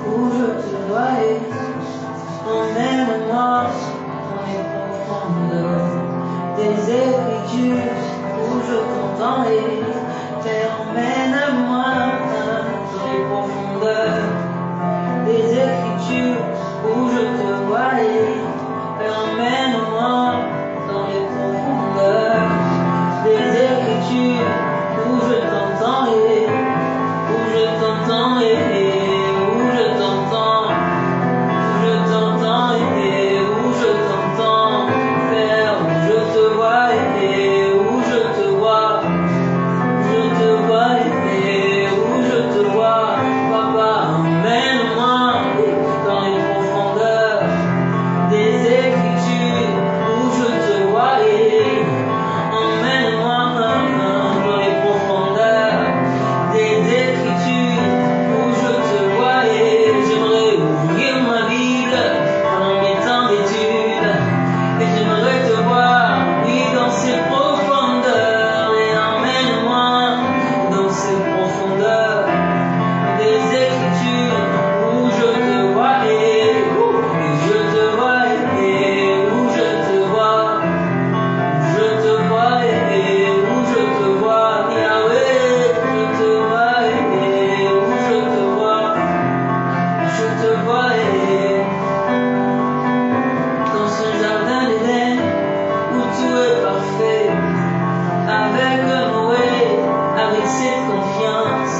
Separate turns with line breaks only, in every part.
où je te vois et emmène-moi dans les profondeurs des Écritures où je t'entends et emmène-moi dans les profondeurs des Écritures où je te vois et emmène-moi dans les profondeurs des Écritures où je t'entends et où je t'entends et où je t'entends, où je t'entends et où je t'entends, Père, où je te vois et où je te vois, je te vois et où je te vois, Papa, emmène-moi dans les profondeurs des Écritures où je te vois et emmène-moi dans les profondeurs des Écritures où je te vois et j'aimerais ouvrir ma Bible pendant mes temps d'études et j'aimerais te voir, oui, dans ces profondeurs et emmène-moi dans ces profondeurs des Écritures où je te vois et je te vois et où je te vois, je te vois et où je te vois, Yahweh, je te vois et où je te vois et dans ce jardin d'Éden où tout est parfait, avec Noé, avec cette confiance,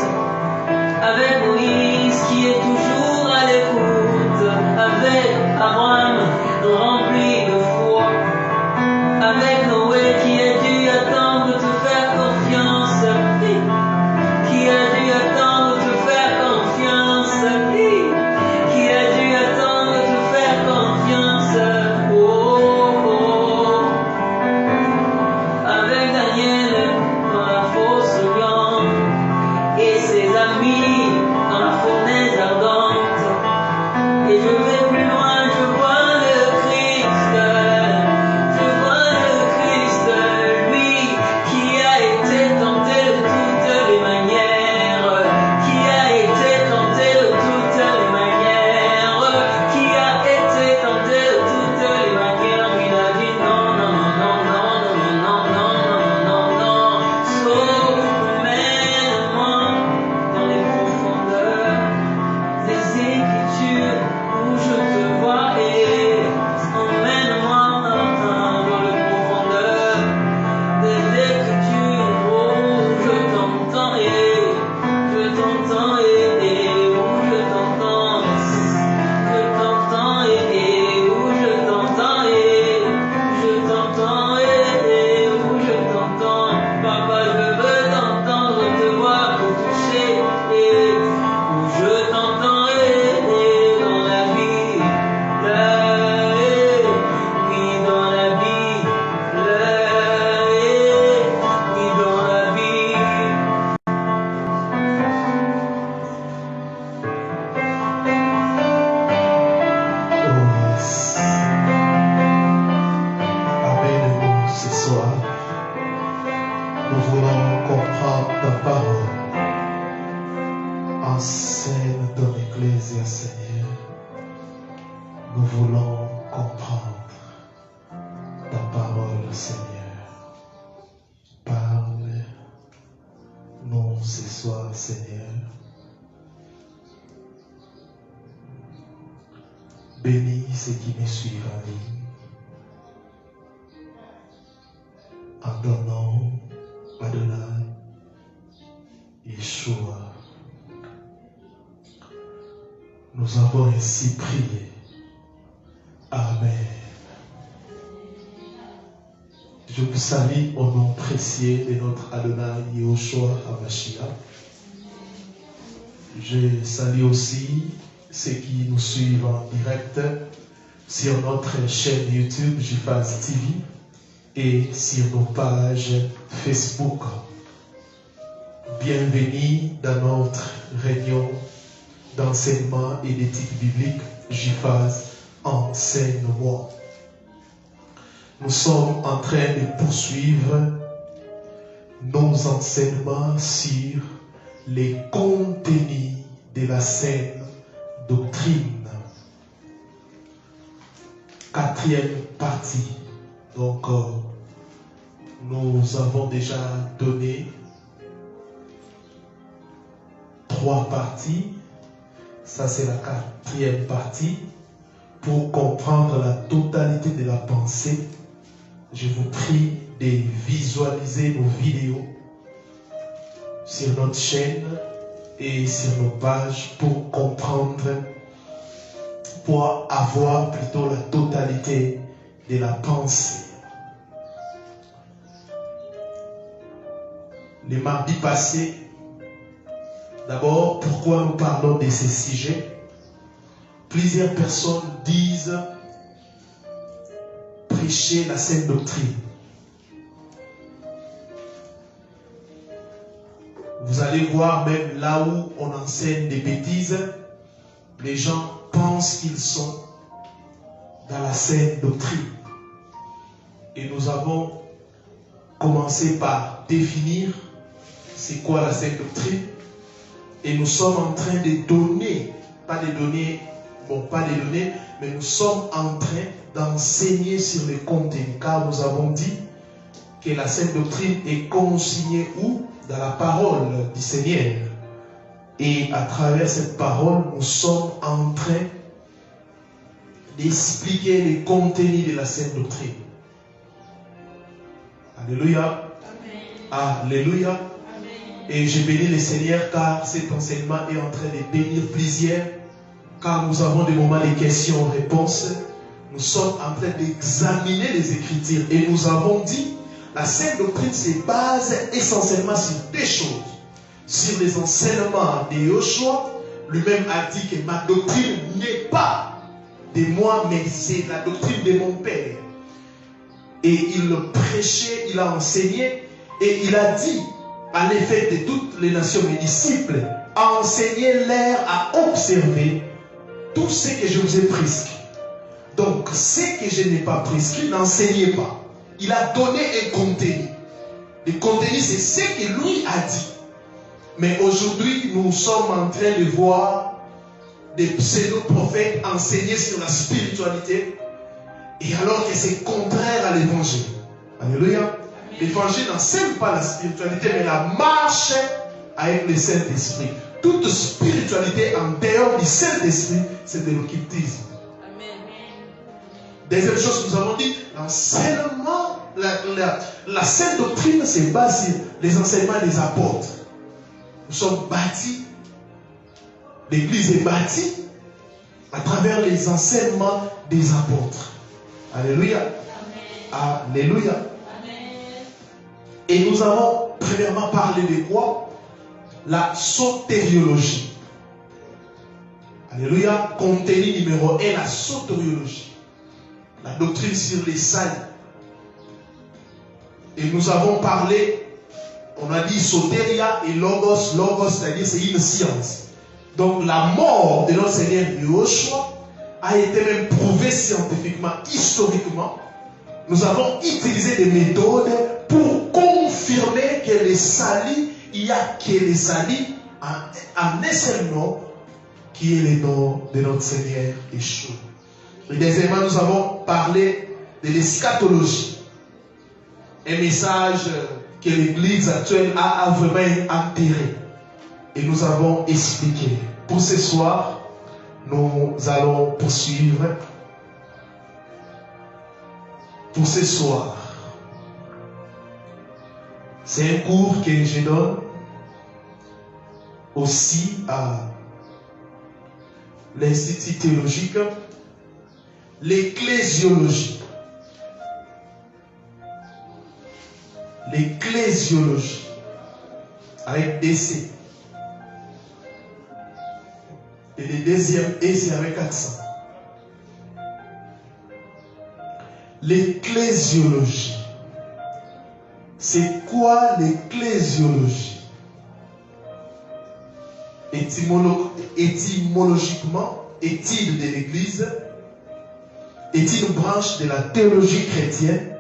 avec Moïse qui est toujours à l'écoute, avec Abraham rempli de foi, avec Noé qui a dû attendre de te faire confiance, qui a dû attendre de te faire confiance, qui a dû attendre de te faire confiance, avec Daniel dans la fosse lion et ses amis dans la fournaise ardente. Et je vais plus loin, je vois le Christ, lui qui a été tenté de toutes les manières, qui a été tenté de toutes les manières, qui a été tenté de toutes les manières. Il a dit non, non, non, non, non, non, non, non, non, non, sauf mène-moi dans les profondeurs des Écritures où je te vois et emmène-moi dans les profondeurs des Écritures où je t'entends et où je t'entends et où je t'entends et où je t'entends, Papa, je veux t'entendre, te voir, te toucher et où je t'entends et dans la vie, oui, dans la vie, oui, dans la vie.
Oh yes. Amène-nous ce soir. Nous voulons comprendre ta parole. Enseigne ton Ecclésia, Seigneur. Nous voulons comprendre ta parole, Seigneur. Parle-nous ce soir, Seigneur. Bénis ceux qui me suivent en ligne. En ton nom, Adonai, Yeshua, nous avons ainsi prié. Amen. Je vous salue au nom précieux de notre Adonai Yeshua HaMashiach. Je salue aussi ceux qui nous suivent en direct sur notre chaîne YouTube JFAS TV et sur nos pages Facebook. Bienvenue dans notre réunion d'enseignement et d'éthique biblique JFAS Enseigne-moi. Nous sommes en train de poursuivre nos enseignements sur les contenus de la scène doctrine. Quatrième partie. Donc, nous avons déjà donné 3 parties. Ça, c'est la quatrième partie. Pour comprendre la totalité de la pensée, je vous prie de visualiser nos vidéos sur notre chaîne et sur nos pages pour comprendre, pour avoir plutôt la totalité de la pensée. Les mardis passés, d'abord, pourquoi nous parlons de ces sujets? Plusieurs personnes disent prêcher la sainte doctrine. Vous allez voir même là où on enseigne des bêtises, les gens pensent qu'ils sont dans la sainte doctrine. Et nous avons commencé par définir c'est quoi la sainte doctrine. Et nous sommes en train de donner, pas de donner, mais nous sommes en train d'enseigner sur les contenus. Car nous avons dit que la sainte doctrine est consignée où? Dans la parole du Seigneur. Et à travers cette parole, nous sommes en train d'expliquer les contenus de la sainte doctrine. Alléluia. Amen. Alléluia. Amen. Et je bénis le Seigneur car cet enseignement est en train de bénir plusieurs. Car nous avons des moments de questions-réponses. Nous sommes en train d'examiner les Écritures. Et nous avons dit, la sainte doctrine se base essentiellement sur 2 choses. Sur les enseignements de Yoshua, lui-même a dit que ma doctrine n'est pas de moi, mais c'est la doctrine de mon Père. Et il prêchait, il a enseigné, et il a dit, en effet, de toutes les nations, mes disciples, enseignez-leur à observer tout ce que je vous ai prescrit. Donc, ce que je n'ai pas prescrit, n'enseignez pas. Il a donné un contenu. Le contenu, c'est ce que lui a dit. Mais aujourd'hui, nous sommes en train de voir des pseudo-prophètes enseigner sur la spiritualité, et alors que c'est contraire à l'évangile. Alléluia. L'évangile n'enseigne pas la spiritualité, mais la marche avec le Saint-Esprit. Toute spiritualité en dehors du Saint-Esprit, c'est de l'occultisme. Deuxième chose, nous avons dit, l'enseignement, la sainte doctrine se base sur les enseignements des apôtres. Nous sommes bâtis, l'Église est bâtie à travers les enseignements des apôtres. Alléluia. Amen. Alléluia. Amen. Et nous avons premièrement parlé de quoi? La sotériologie. Alléluia. Contenu numéro 1, la sotériologie. La doctrine sur les saints. Et nous avons parlé, on a dit sotéria et logos. Logos, c'est-à-dire c'est une science. Donc la mort de notre Seigneur Yoshua a été même prouvée scientifiquement, historiquement. Nous avons utilisé des méthodes pour confirmer que les salis, il n'y a que les salis en un seul nom, qui est le nom de notre Seigneur Yeshua. Et deuxièmement, nous avons parlé de l'eschatologie. Un message que l'Église actuelle a vraiment enterré. Et nous avons expliqué. Pour ce soir, nous allons poursuivre. Pour ce soir, c'est un cours que je donne aussi à l'Institut théologique, l'ecclésiologie. L'ecclésiologie, avec DC. Et le deuxième E, c'est avec accent. L'ecclésiologie. C'est quoi l'ecclésiologie? Étymologiquement, étude de l'Église est une branche de la théologie chrétienne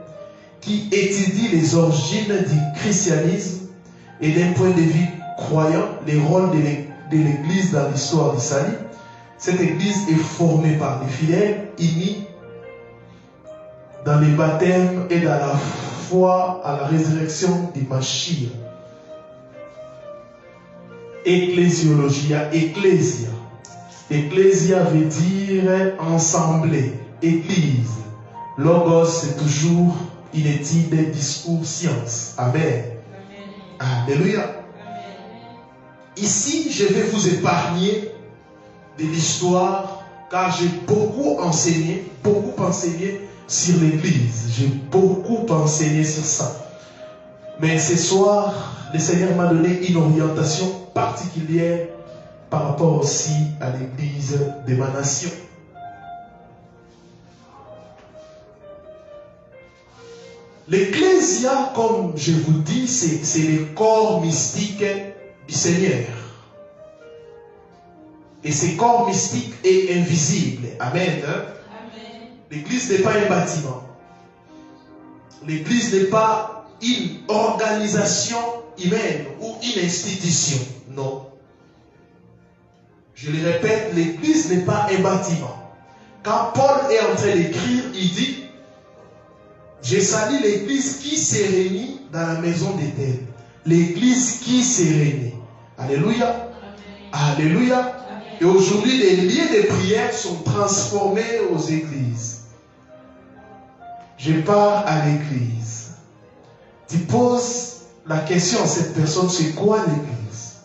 qui étudie les origines du christianisme et d'un point de vue croyant, les rôles de l'Église dans l'histoire du salut, Cette église est formée par les fidèles unis dans les baptêmes et dans la foi à la résurrection du Mashiach. Ecclésiologia, ecclésia. Ecclésia veut dire ensemblée, église. Logos, c'est toujours une étude, discours, science. Amen. Alléluia. Ici, je vais vous épargner de l'histoire, car j'ai beaucoup enseigné sur l'église. J'ai beaucoup enseigné sur ça. Mais ce soir, le Seigneur m'a donné une orientation particulière par rapport aussi à l'église de ma nation. L'ecclésia, comme je vous dis, c'est le corps mystique du Seigneur. Et ce corps mystique est invisible. Amen. L'église n'est pas un bâtiment. L'église n'est pas une organisation humaine ou une institution. Non. Je le répète, l'église n'est pas un bâtiment. Quand Paul est en train d'écrire, il dit: j'ai sali l'église qui s'est réunie dans la maison d'Éternel. L'église qui s'est réunie. Alléluia. Amen. Alléluia. Amen. Et aujourd'hui, les lieux de prière sont transformés aux églises. Je pars à l'église. Tu poses la question à cette personne: c'est quoi l'église?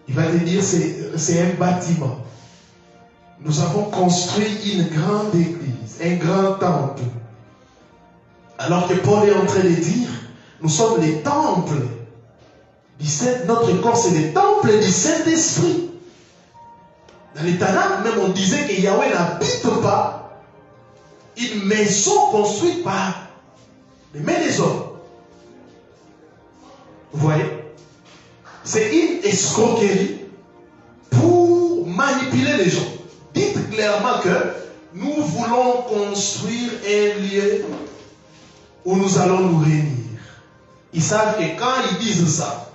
Il va te dire: c'est un bâtiment. Nous avons construit une grande église, un grand temple. Alors que Paul est en train de dire: nous sommes les temples du Saint, notre corps c'est les temples du Saint-Esprit. Dans les Tanakh, même on disait que Yahweh n'habite pas une maison construite par les mains des hommes. Vous voyez? C'est une escroquerie pour manipuler les gens. Dites clairement que nous voulons construire un lieu où nous allons nous réunir. Ils savent que quand ils disent ça,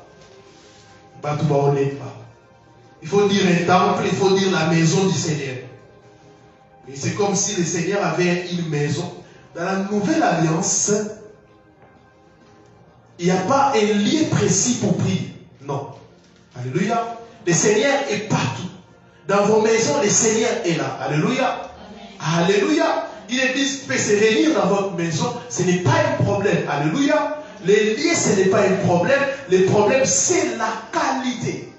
il faut dire un temple, il faut dire la maison du Seigneur. Et c'est comme si le Seigneur avait une maison. Dans la nouvelle alliance, il n'y a pas un lieu précis pour prier. Non. Alléluia. Le Seigneur est partout. Dans vos maisons, le Seigneur est là. Alléluia. Amen. Alléluia. Une église peut se réunir dans votre maison. Ce n'est pas un problème. Alléluia. Les lieux, ce n'est pas un problème. Le problème, c'est la qualité.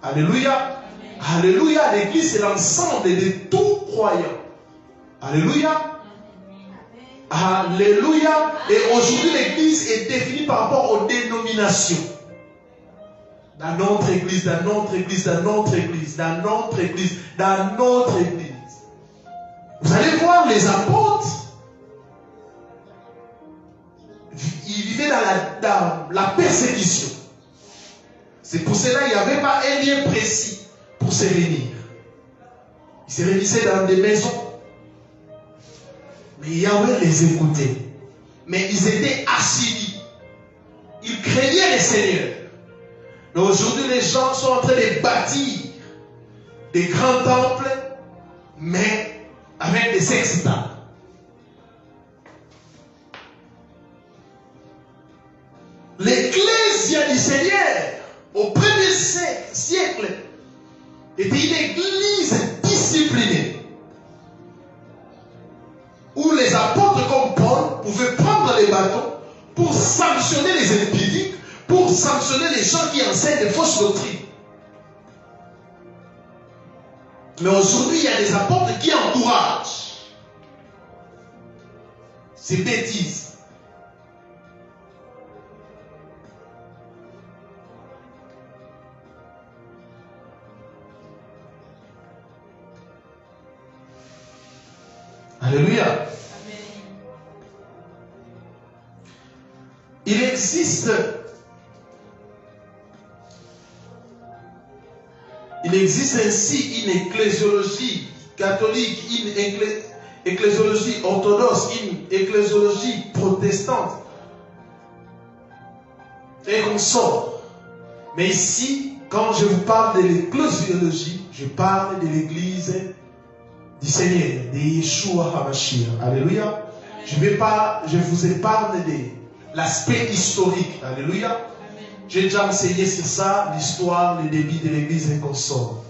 Alléluia. Amen. Alléluia. L'église, c'est l'ensemble de tout croyants. Alléluia. Amen. Alléluia. Et aujourd'hui, l'église est définie par rapport aux dénominations. Dans notre église, dans notre église, dans notre église, dans notre église, dans notre église. Vous allez voir les apôtres. Ils vivaient dans la persécution. C'est pour cela qu'il n'y avait pas un lieu précis pour se réunir. Ils se réunissaient dans des maisons. Mais Yahweh les écoutait. Mais ils étaient assidus. Ils craignaient le Seigneur. Mais aujourd'hui, les gens sont en train de bâtir des grands temples, mais avec des sextables. L'Ecclésia du Seigneur, au 1er siècle, était une église disciplinée, où les apôtres comme Paul pouvaient prendre les bâtons pour sanctionner les impudiques, pour sanctionner les gens qui enseignent des fausses doctrines. Mais aujourd'hui, il y a des apôtres qui encouragent ces bêtises. Alléluia. Amen. Il existe ainsi une ecclésiologie catholique, une ecclésiologie orthodoxe, une ecclésiologie protestante. Et on sort. Mais ici, quand je vous parle de l'ecclésiologie, je parle de l'église du Seigneur, de Yeshua HaMashiach. Alléluia. Je vous épargne de l'aspect historique. Alléluia. J'ai déjà enseigné sur ça, l'histoire, le début de l'église et consort.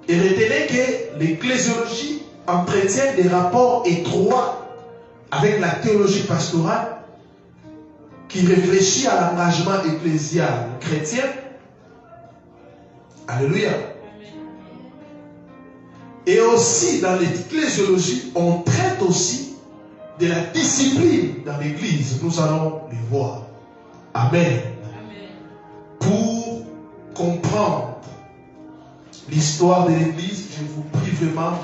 Et retenez que l'ecclésiologie entretient des rapports étroits avec la théologie pastorale qui réfléchit à l'engagement ecclésial chrétien. Alléluia. Et aussi dans l'ecclésiologie, on traite aussi de la discipline dans l'église. Nous allons les voir. Amen. Pour comprendre l'histoire de l'église, je vous prie vraiment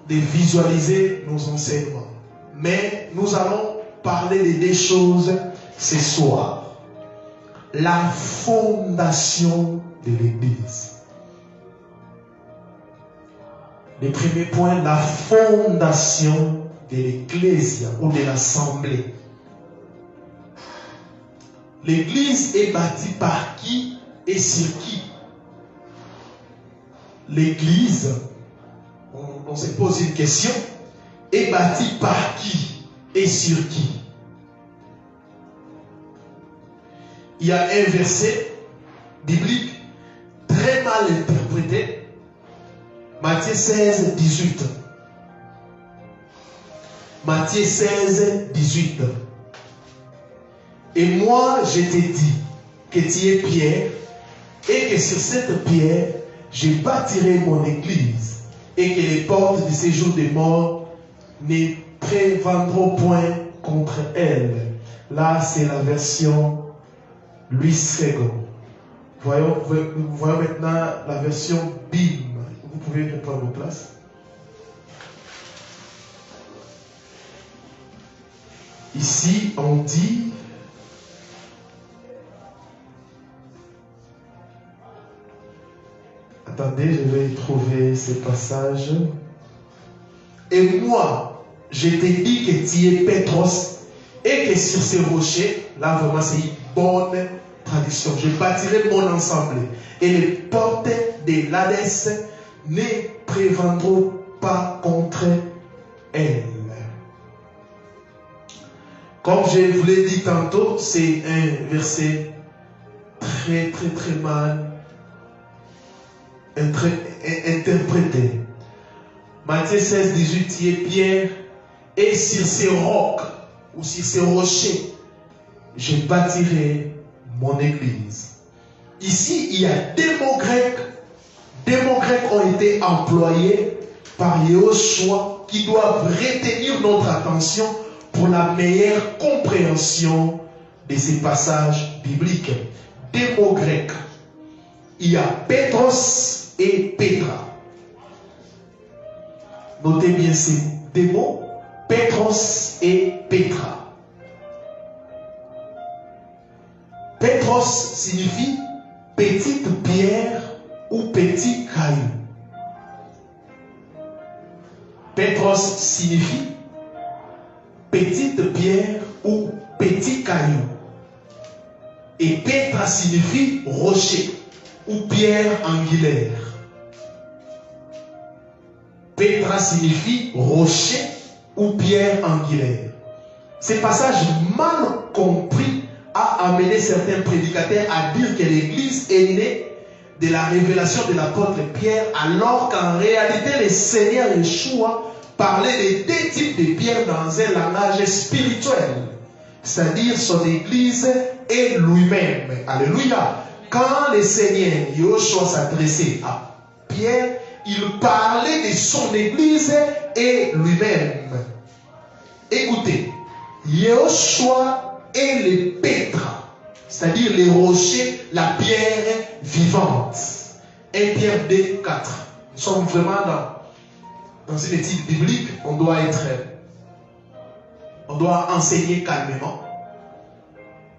de visualiser nos enseignements. Mais nous allons parler de deux choses ce soir. La fondation de l'église. Le premier point, la fondation de l'Ecclésia ou de l'Assemblée. L'église est bâtie par qui et sur qui? L'église, on se pose une question, est bâtie par qui et sur qui? Il y a un verset biblique très mal interprété. Matthieu 16, 18. Matthieu 16, 18. Et moi, je t'ai dit que tu es Pierre, et que sur cette pierre, je bâtirai mon église, et que les portes du séjour des morts ne prévendront point contre elle. Là, c'est la version Louis Sego. Voyons maintenant la version BIM. Vous pouvez prendre vos places. Ici, on dit attendez, je vais trouver ce passage. Et moi, je t'ai dit que tu es Pétros et que sur ces rochers, là vraiment c'est une bonne traduction, je bâtirai mon ensemble et les portes de l'Hadès ne prévendront pas contre elle. Comme je vous l'ai dit tantôt, c'est un verset très mal interprété. Matthieu 16, 18, tu es Pierre, et sur ces rocs ou sur ces rochers, je bâtirai mon église. Ici, il y a des mots grecs. Des mots grecs ont été employés par Yehoshua qui doivent retenir notre attention pour la meilleure compréhension de ces passages bibliques. Des mots grecs. Il y a Pétros et Pétra. Notez bien ces deux mots. Pétros et Pétra. Pétros signifie petite pierre ou petit caillou. Pétros signifie petite pierre ou petit caillou. Et Pétra signifie rocher ou pierre angulaire. Pétra signifie rocher ou pierre angulaire. Ce passage mal compris a amené certains prédicateurs à dire que l'Église est née de la révélation de l'apôtre Pierre, alors qu'en réalité le Seigneur Yeshua parlait de deux types de pierres dans un langage spirituel, c'est-à-dire son Église et lui-même. Alléluia. Quand le Seigneur Yeshua s'adressait à Pierre, il parlait de son Église et lui-même. Écoutez, Yeshua est le Pétra, c'est-à-dire les rochers, la pierre vivante. 1 Pierre 2, 4. Nous sommes vraiment dans une étude biblique. On doit enseigner calmement.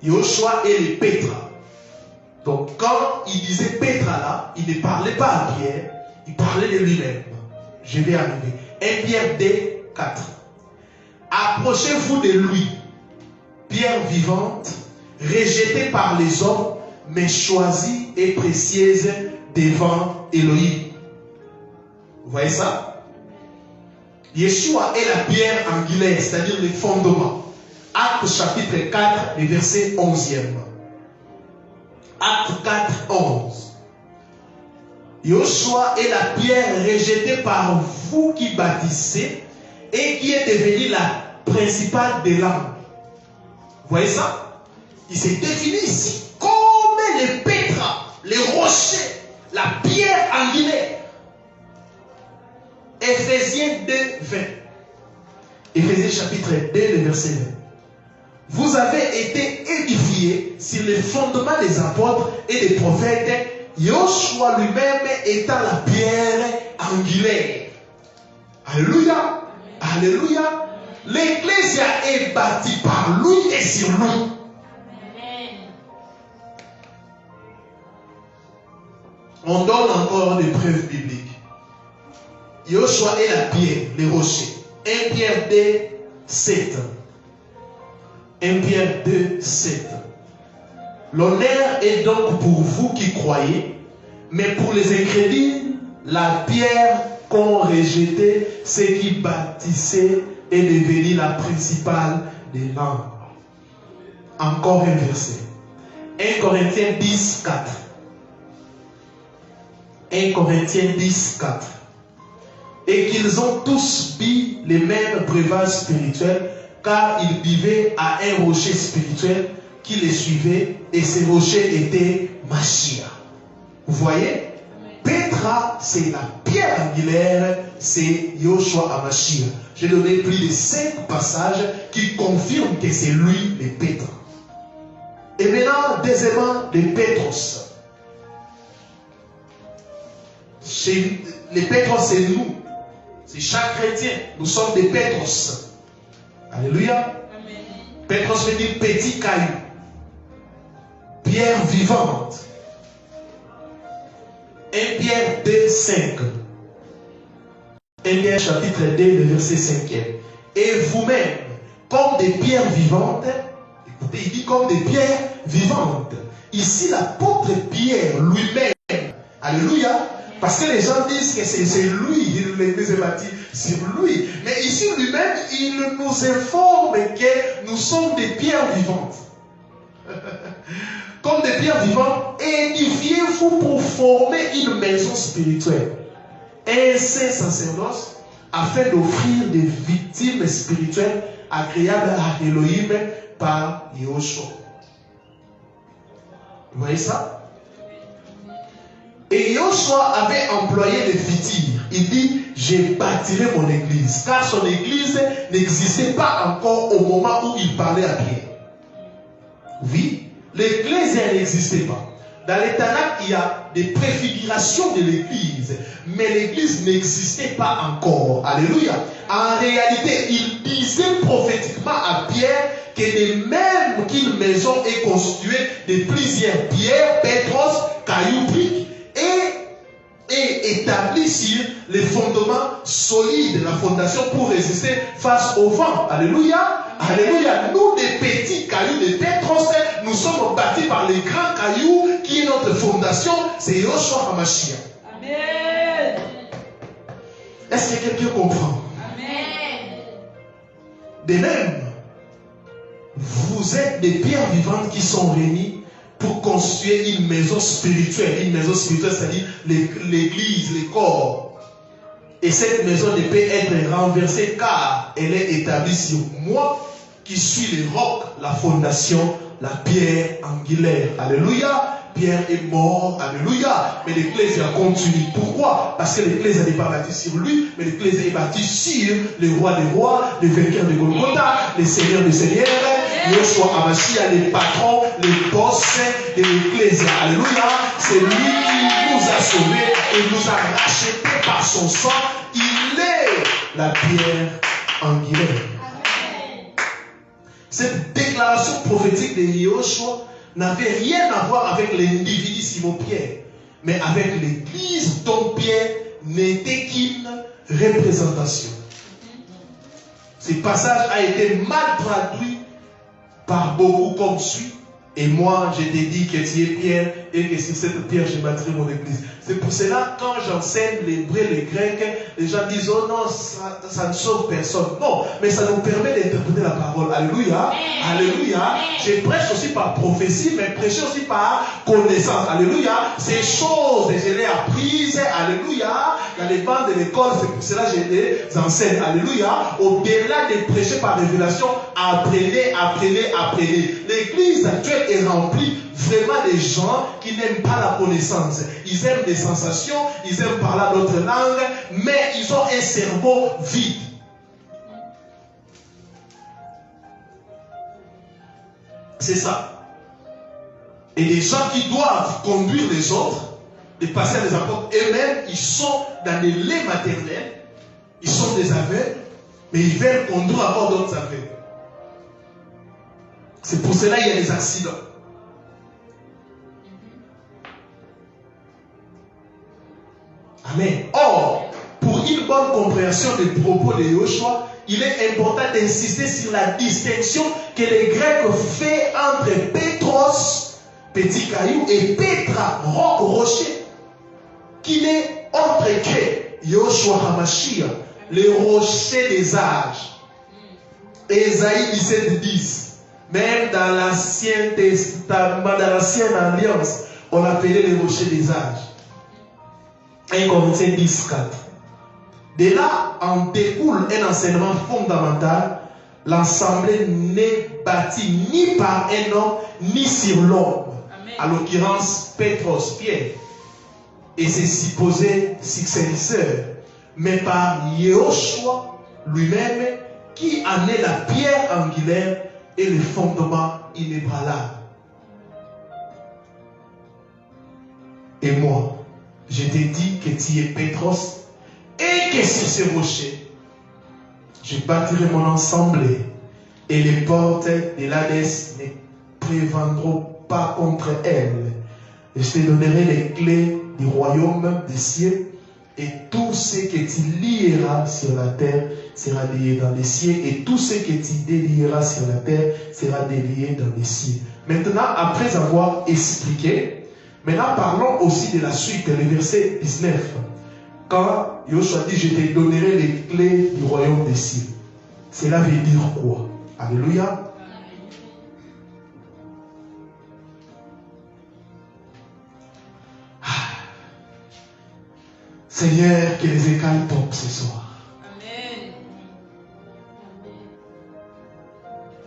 Yeshua est le Pétra. Donc quand il disait Pétra là, il ne parlait pas à Pierre, il parlait de lui-même. Je vais arriver. 1 Pierre 2, 4. Approchez-vous de lui, pierre vivante, rejetée par les hommes, mais choisie et précieuse devant Elohim. Vous voyez ça? Yeshua est la pierre angulaire, c'est-à-dire les fondements. Acte chapitre 4, le verset 11e. Acte 4, 11. Yeshua est la pierre rejetée par vous qui bâtissez et qui est devenue la principale des lampes. Vous voyez ça? Il s'est défini ici comme les pétras, les rochers, la pierre angulaire. Éphésiens 2, 20. Éphésiens chapitre 2, le verset 20. Vous avez été édifiés sur les fondements des apôtres et des prophètes, Yoshua lui-même étant la pierre angulaire. Alléluia. Alléluia. L'Ecclésia est bâtie par lui et sur lui. On donne encore des preuves bibliques. Yoshua est la pierre, les rochers. 1 Pierre 2, 7. 1 Pierre 2, 7. L'honneur est donc pour vous qui croyez, mais pour les incrédules, la pierre qu'ont rejetée, ceux qui bâtissaient est devenue la principale des lampes. Encore un verset. 1 Corinthiens 10, 4. 1 Corinthiens 10, 4. Et qu'ils ont tous bu les mêmes breuvages spirituels, car ils buvaient à un rocher spirituel qui les suivait, et ce rocher était Mashiach. Vous voyez? Petra, c'est la pierre angulaire, c'est Yoshua HaMashiach. J'ai donné plus de 5 passages qui confirment que c'est lui, les Pétra. Et maintenant, deuxièmement, les Pétros. Les Pétros, c'est nous. C'est chaque chrétien. Nous sommes des Pétros. Alléluia. Pétros veut dire petit caillou. Pierre vivante. 1 Pierre 2, 5. 1 Pierre chapitre 2, le verset 5e. Et vous-même, comme des pierres vivantes, écoutez, il dit comme des pierres vivantes. Ici, l'apôtre Pierre lui-même, alléluia, parce que les gens disent que c'est lui, l'Église est bâtie sur lui. Mais ici, lui-même, il nous informe que nous sommes des pierres vivantes. Comme des pierres vivantes, édifiez-vous pour former une maison spirituelle, un saint sacerdoce, afin d'offrir des victimes spirituelles agréables à Elohim par Yoshua. Vous voyez ça? Et Yoshua avait employé le futur. Il dit, je bâtirai mon église. Car son église n'existait pas encore au moment où il parlait à Pierre. Oui, l'église n'existait pas. Dans les Tanakh, il y a des préfigurations de l'église. Mais l'église n'existait pas encore. Alléluia. En réalité, il disait prophétiquement à Pierre que de même qu'une maison est constituée de plusieurs pierres, pétros, cailloux, briques, et établie sur les fondements solides, la fondation pour résister face au vent. Alléluia. Alléluia. Nous, des petits cailloux de pétros, nous sommes bâtis par les grands cailloux qui est notre fondation, c'est Yoshua HaMashiach. Amen. Est-ce que quelqu'un comprend? Amen. De même, vous êtes des pierres vivantes qui sont réunies pour construire une maison spirituelle. Une maison spirituelle, c'est-à-dire l'église, les corps. Et cette maison ne peut être renversée car elle est établie sur moi qui suis le roc, la fondation, la pierre angulaire. Alléluia. Pierre est mort. Alléluia. Mais l'église continue. Pourquoi? Parce que l'église n'est pas bâtie sur lui, mais l'église est bâtie sur le roi des rois, le vainqueur de Golgotha, le seigneur des seigneurs, Yoshua HaMashiach, les patrons, les boss de l'église. Alléluia. C'est lui qui nous a sauvés et nous a rachetés par son sang. Il est la pierre angulaire. Cette déclaration prophétique de Yoshua n'avait rien à voir avec l'individu Simon-Pierre, mais avec l'église dont Pierre n'était qu'une représentation. Ce passage a été mal traduit par beaucoup comme suit. Et moi, je t'ai dit que tu es pierre et que sur cette pierre, je bâtirai mon église. C'est pour cela, quand j'enseigne l'hébreu, le grec, les gens disent, oh non, ça ne sauve personne. Non, mais ça nous permet d'interpréter la parole. Alléluia. Alléluia. Je prêche aussi par prophétie, mais prêcher aussi par connaissance. Alléluia. Ces choses, je les apprises. Alléluia. Dans les bancs de l'école, c'est pour cela que je les enseigne. Alléluia. Au-delà de prêcher par révélation, apprenez, apprenez, apprenez. L'église actuelle est remplie vraiment des gens qui n'aiment pas la connaissance. Ils aiment des sensations, ils aiment parler d'autres langues, mais ils ont un cerveau vide. C'est ça. Et les gens qui doivent conduire les autres, et passer à des apôtres, eux-mêmes, ils sont dans des laits maternels, ils sont des aveugles, mais ils veulent conduire encore d'autres aveugles. C'est pour cela qu'il y a des accidents. Amen. Or, pour une bonne compréhension des propos de Yoshua, il est important d'insister sur la distinction que les Grecs font entre Pétros, petit caillou, et Pétra, roc, rocher, qu'il est entre que Yoshua HaMashiach, le rocher des âges. Ésaïe 17:10. Même dans l'Ancien Testament, dans l'Ancienne Alliance, on appelait le rocher des âges. 1 Corinthiens 10:4. De là en découle un enseignement fondamental. L'assemblée n'est bâtie ni par un homme, ni sur l'homme. À l'occurrence, Pétros, Pierre, et ses supposés successeurs, mais par Yehoshua lui-même, qui en est la pierre angulaire et le fondement inébranlable. Et moi, je t'ai dit que tu es Pétros et que sur ce rocher, je bâtirai mon assemblée et les portes de l'Hadès ne prévendront pas contre elle. Et je te donnerai les clés du royaume des cieux et tout ce que tu lieras sur la terre sera lié dans les cieux et tout ce que tu délieras sur la terre sera délié dans les cieux. Maintenant, après avoir expliqué, maintenant parlons aussi de la suite, le verset 19. Quand Yoshua dit, je te donnerai les clés du royaume des cieux. Cela veut dire quoi? Alléluia. Seigneur, que les écailles tombent ce soir. Amen.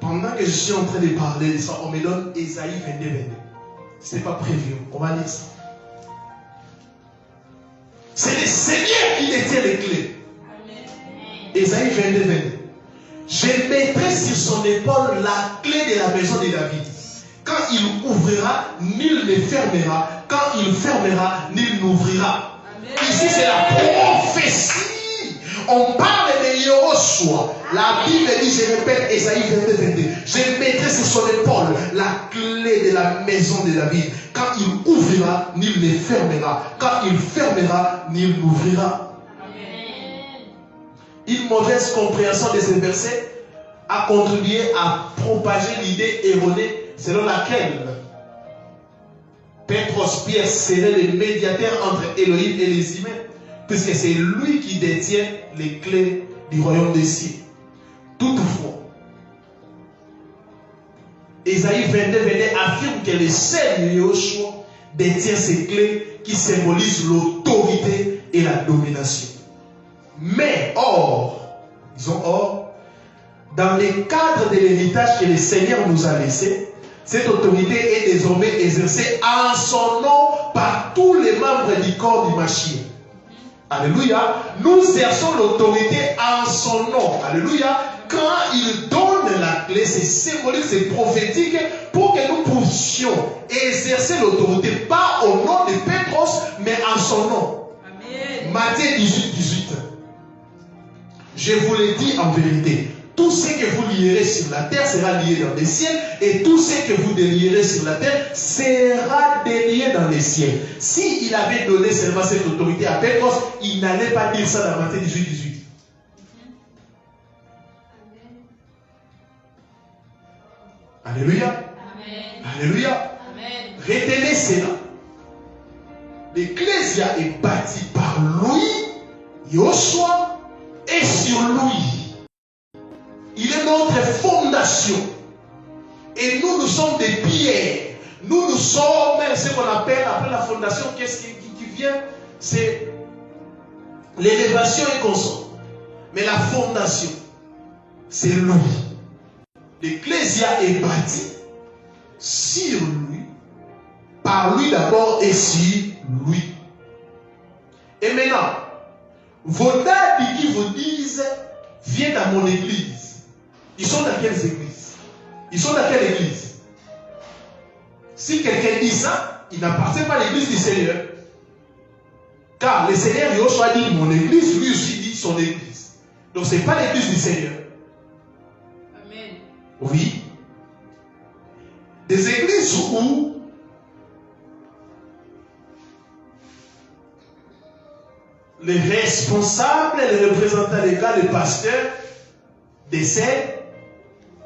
Pendant que je suis en train de parler de ça, on me donne Ésaïe 22. Ce n'est pas prévu. On va lire ça. C'est le Seigneur qui détient les clés. Ésaïe 22. Je mettrai sur son épaule la clé de la maison de David. Quand il ouvrira, nul ne fermera. Quand il fermera, nul n'ouvrira. Ici, c'est la prophétie. On parle de Yehoshua. La Bible dit, je répète, Ésaïe 22. Je mettrai sur son épaule la clé de la maison de David. Quand il ouvrira, nul ne fermera. Quand il fermera, nul n'ouvrira. Une mauvaise compréhension de ces versets a contribué à propager l'idée erronée selon laquelle Pétros, Pierre serait le médiateur entre Elohim et les humains, puisque c'est lui qui détient les clés du royaume des cieux. Toutefois, Ésaïe 22 affirme que le seul Yehoshua détient ces clés qui symbolisent l'autorité et la domination. Mais disons dans le cadre de l'héritage que le Seigneur nous a laissé, cette autorité est désormais exercée en son nom par tous les membres du corps du Mashiach. Alléluia. Nous exerçons l'autorité en son nom. Alléluia. Quand il donne la clé, c'est symbolique, c'est prophétique pour que nous puissions exercer l'autorité, pas au nom de Pétros, mais en son nom. Amen. Matthieu 18. Je vous le dis en vérité. Tout ce que vous lierez sur la terre sera lié dans les cieux, et tout ce que vous délierez sur la terre sera délié dans les cieux. S'il avait donné seulement cette autorité à Pétros, il n'allait pas dire ça dans Matthieu 18. Alléluia. Alléluia. Retenez cela. L'Ecclésia est bâtie par lui, Yoshua, et sur lui. Il est notre fondation. Et nous sommes des pierres. Nous sommes ce qu'on appelle, après la fondation, qu'est-ce qui vient? C'est l'élévation et consort. Mais la fondation, c'est lui. L'Ecclésia est bâtie sur lui, par lui d'abord et sur lui. Et maintenant, vos dadis qui vous disent, viens dans mon église. Ils sont dans quelles églises? Ils sont dans quelle église? Si quelqu'un dit ça, il n'appartient pas à l'église du Seigneur. Car le Seigneur Yoshua dit mon église, lui aussi dit son église. Donc ce n'est pas l'église du Seigneur.
Amen.
Oui. Des églises où les responsables, les représentants légaux, les pasteurs décèdent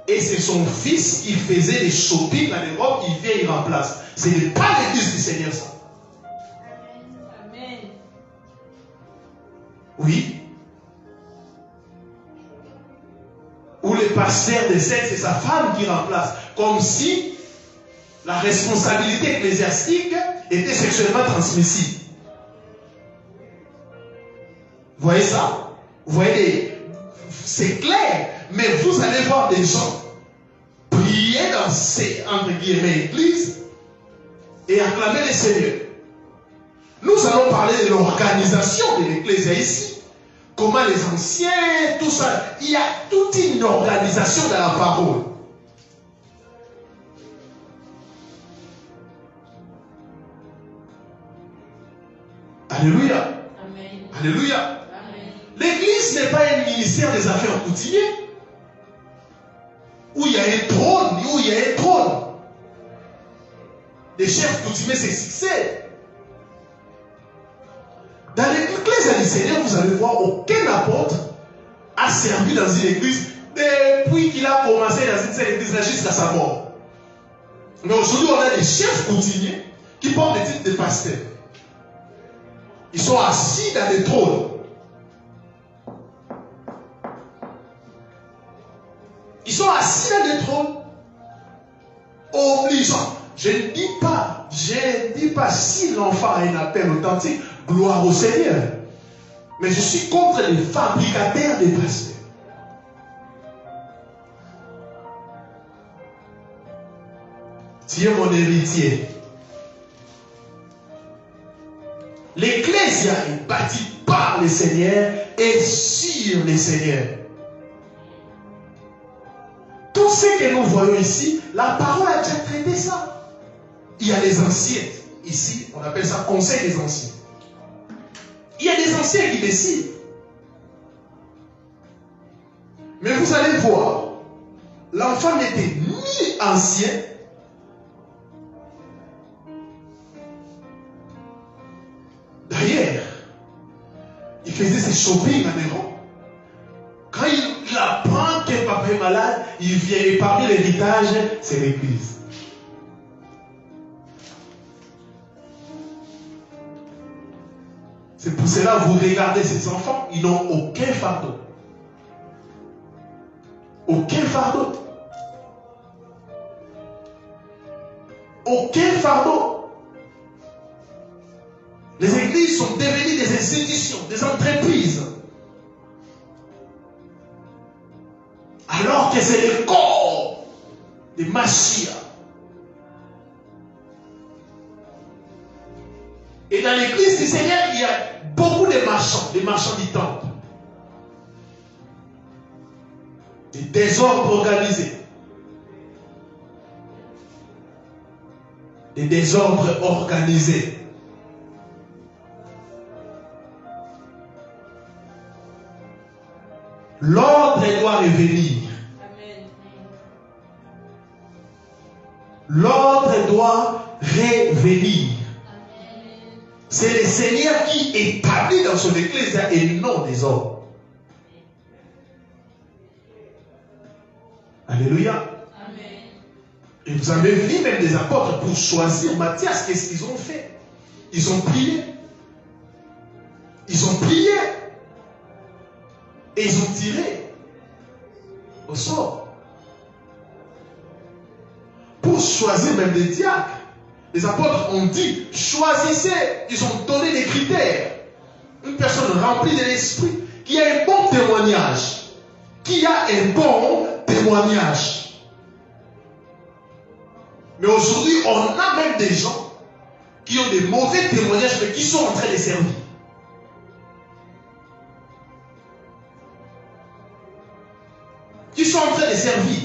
et c'est son fils qui faisait les shopping en Europe, il vient, il remplace. Ce n'est pas l'église du Seigneur, ça.
Amen.
Oui. Où le pasteur décède, c'est sa femme qui remplace. Comme si la responsabilité ecclésiastique était sexuellement transmissible. Vous voyez ça? Vous voyez, c'est clair. Mais vous allez voir des gens prier dans ces, entre guillemets, églises et acclamer les seigneurs. Nous allons parler de l'organisation de l'église ici. Comment les anciens, tout ça. Il y a toute une organisation dans la parole. Alléluia.
Amen.
Alléluia.
Amen.
L'église n'est pas un ministère des affaires coutumières. Où il y a un trône, où il y a un trône. Les chefs coutumiers se succèdent. Dans l'église du Seigneur, vous allez voir aucun apôtre a servi dans une église depuis qu'il a commencé dans cette église-là jusqu'à sa mort. Mais aujourd'hui, on a des chefs coutumiers qui portent des titres de pasteurs. Ils sont assis dans des trônes. Ils sont assis dans des trônes obligeants. Je ne dis pas si l'enfant a un appel authentique, gloire au Seigneur. Mais je suis contre les fabricateurs des pasteurs. Tu es mon héritier. L'Ecclésia est bâtie par les Seigneurs et sur les Seigneurs. Tout ce que nous voyons ici, la parole a déjà traité ça. Il y a les anciens. Ici, on appelle ça conseil des anciens. Il y a des anciens qui décident. Mais vous allez voir, l'enfant n'était ni ancien, d'ailleurs, il faisait ses shopping en Europe. Quand il apprend que papa est malade, il vient épargner l'héritage, c'est l'église. C'est pour cela que vous regardez ces enfants, ils n'ont aucun fardeau. Aucun fardeau. Aucun fardeau. Les églises sont devenues des institutions, des entreprises. Alors que c'est le corps de Mashiach. Et dans l'église du Seigneur, il y a beaucoup de marchands du temple. Des désordres organisés. Des désordres organisés. L'ordre doit revenir.
Amen.
L'ordre doit revenir. C'est le Seigneur qui établit dans son église et non des hommes. Alléluia.
Amen.
Et vous avez vu même des apôtres pour choisir Matthias, qu'est-ce qu'ils ont fait? Ils ont prié. Ils ont prié. Et ils ont tiré au sort. Pour choisir même des diacres, les apôtres ont dit, choisissez. Ils ont donné des critères. Une personne remplie de l'esprit, qui a un bon témoignage. Qui a un bon témoignage. Mais aujourd'hui, on a même des gens qui ont des mauvais témoignages, mais qui sont en train de servir. Qui sont en train de servir.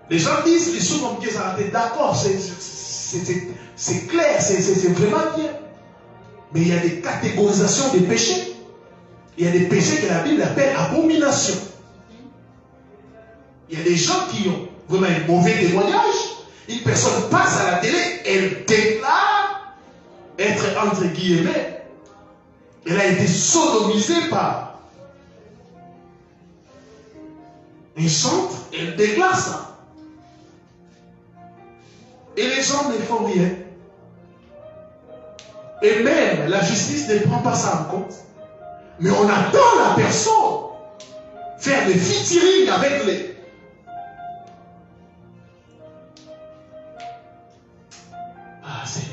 Les gens disent, les choses comme qu'ils ont été d'accord, c'est clair, c'est vraiment bien. Mais il y a des catégorisations des péchés. Il y a des péchés que la Bible appelle abomination. Il y a des gens qui ont vraiment un mauvais témoignage. Une personne passe à la télé, elle déclare être entre guillemets. Elle a été sodomisée par une chante, elle déclare ça. Et les gens ne font rien. Et même la justice ne prend pas ça en compte. Mais on attend la personne faire des featuring avec les... Ah Seigneur.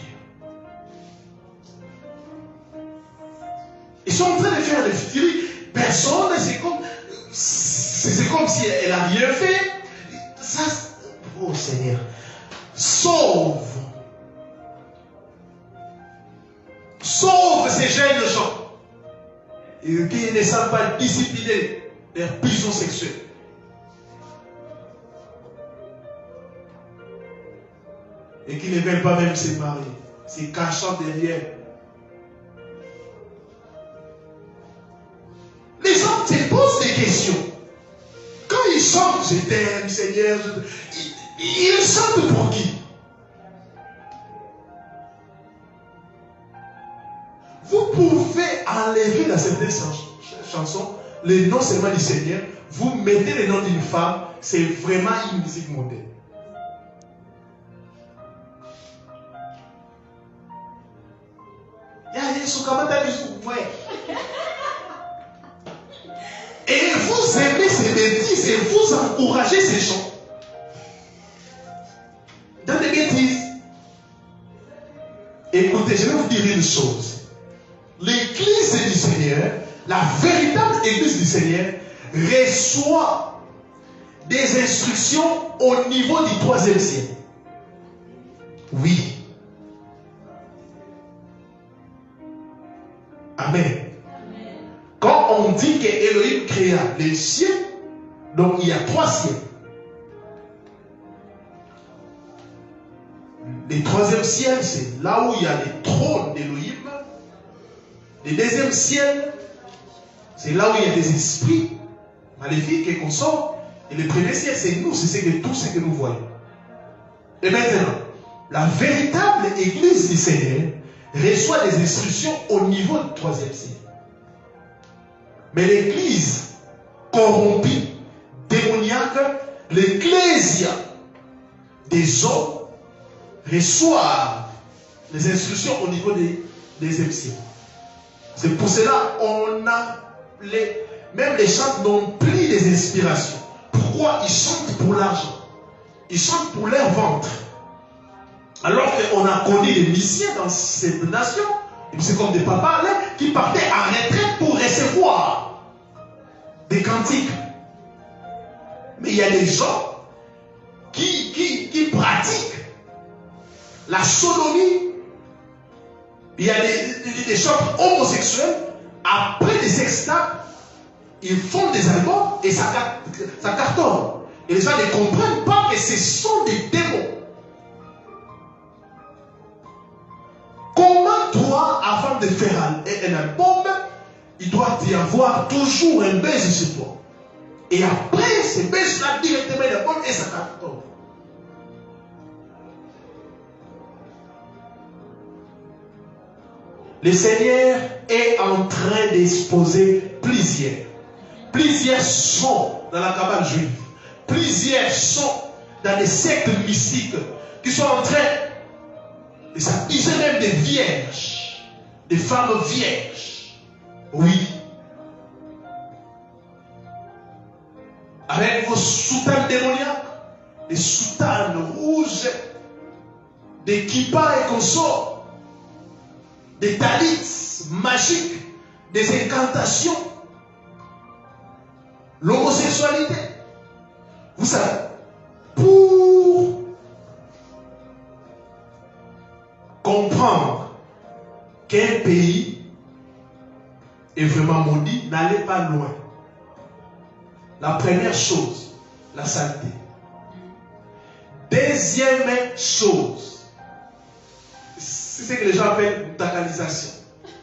Ils sont en train de faire des featuring. Personne, c'est comme si elle n'a rien fait. Ça, oh Seigneur. Sauve ces jeunes gens qui ne savent pas discipliner leur prison sexuelle. Et qui ne veulent pas même se marier, se cachant derrière. Les gens se posent des questions. Quand ils chantent, je t'aime Seigneur, ils chantent pour qui? Vous pouvez enlever dans certaines chansons le nom seulement du Seigneur, vous mettez le nom d'une femme, c'est vraiment une musique moderne. Et vous aimez ces bêtises et vous encouragez ces gens dans des bêtises. Écoutez, je vais vous dire une chose. L'église du Seigneur, la véritable église du Seigneur, reçoit des instructions au niveau du 3e ciel. Oui. Amen. Quand on dit que Elohim créa les cieux, donc il y a 3 ciels. Le 3e ciel, c'est là où il y a les trônes d'Elohim. Le 2e ciel, c'est là où il y a des esprits maléfiques et qu'on sort. Et le 1er ciel, c'est nous, c'est tout ce que nous voyons. Et maintenant, la véritable église du Seigneur reçoit des instructions au niveau du 3e ciel. Mais l'église corrompue, démoniaque, l'ecclésia des hommes reçoivent les instructions au niveau des 2e ciel. C'est pour cela qu'on a même les chants n'ont plus des inspirations. Pourquoi? Ils chantent pour l'argent. Ils chantent pour leur ventre. Alors qu'on a connu des missions dans ces nations, et c'est comme des papas là, qui partaient en retraite pour recevoir des cantiques. Mais il y a des gens qui pratiquent la sodomie. Il y a des chantres homosexuels, après des sextapes, ils font des albums et ça cartonne. Et les gens ne comprennent pas que ce sont des démons. Comment toi, avant de faire un album, il doit y avoir toujours un buzz sur toi. Et après, ce buzz-là directement l'album et ça cartonne. Le Seigneur est en train d'exposer Plusieurs sont dans la cabane juive. Plusieurs sont dans des sectes mystiques qui sont en train de s'accuser même des vierges, des femmes vierges. Oui. Avec vos soutanes démoniaques, des soutanes rouges, des kippas et consorts, des talits magiques, des incantations, l'homosexualité. Vous savez, pour comprendre qu'un pays est vraiment maudit, n'allez pas loin. La première chose, la saleté. Deuxième chose, c'est ce que les gens appellent totalisation.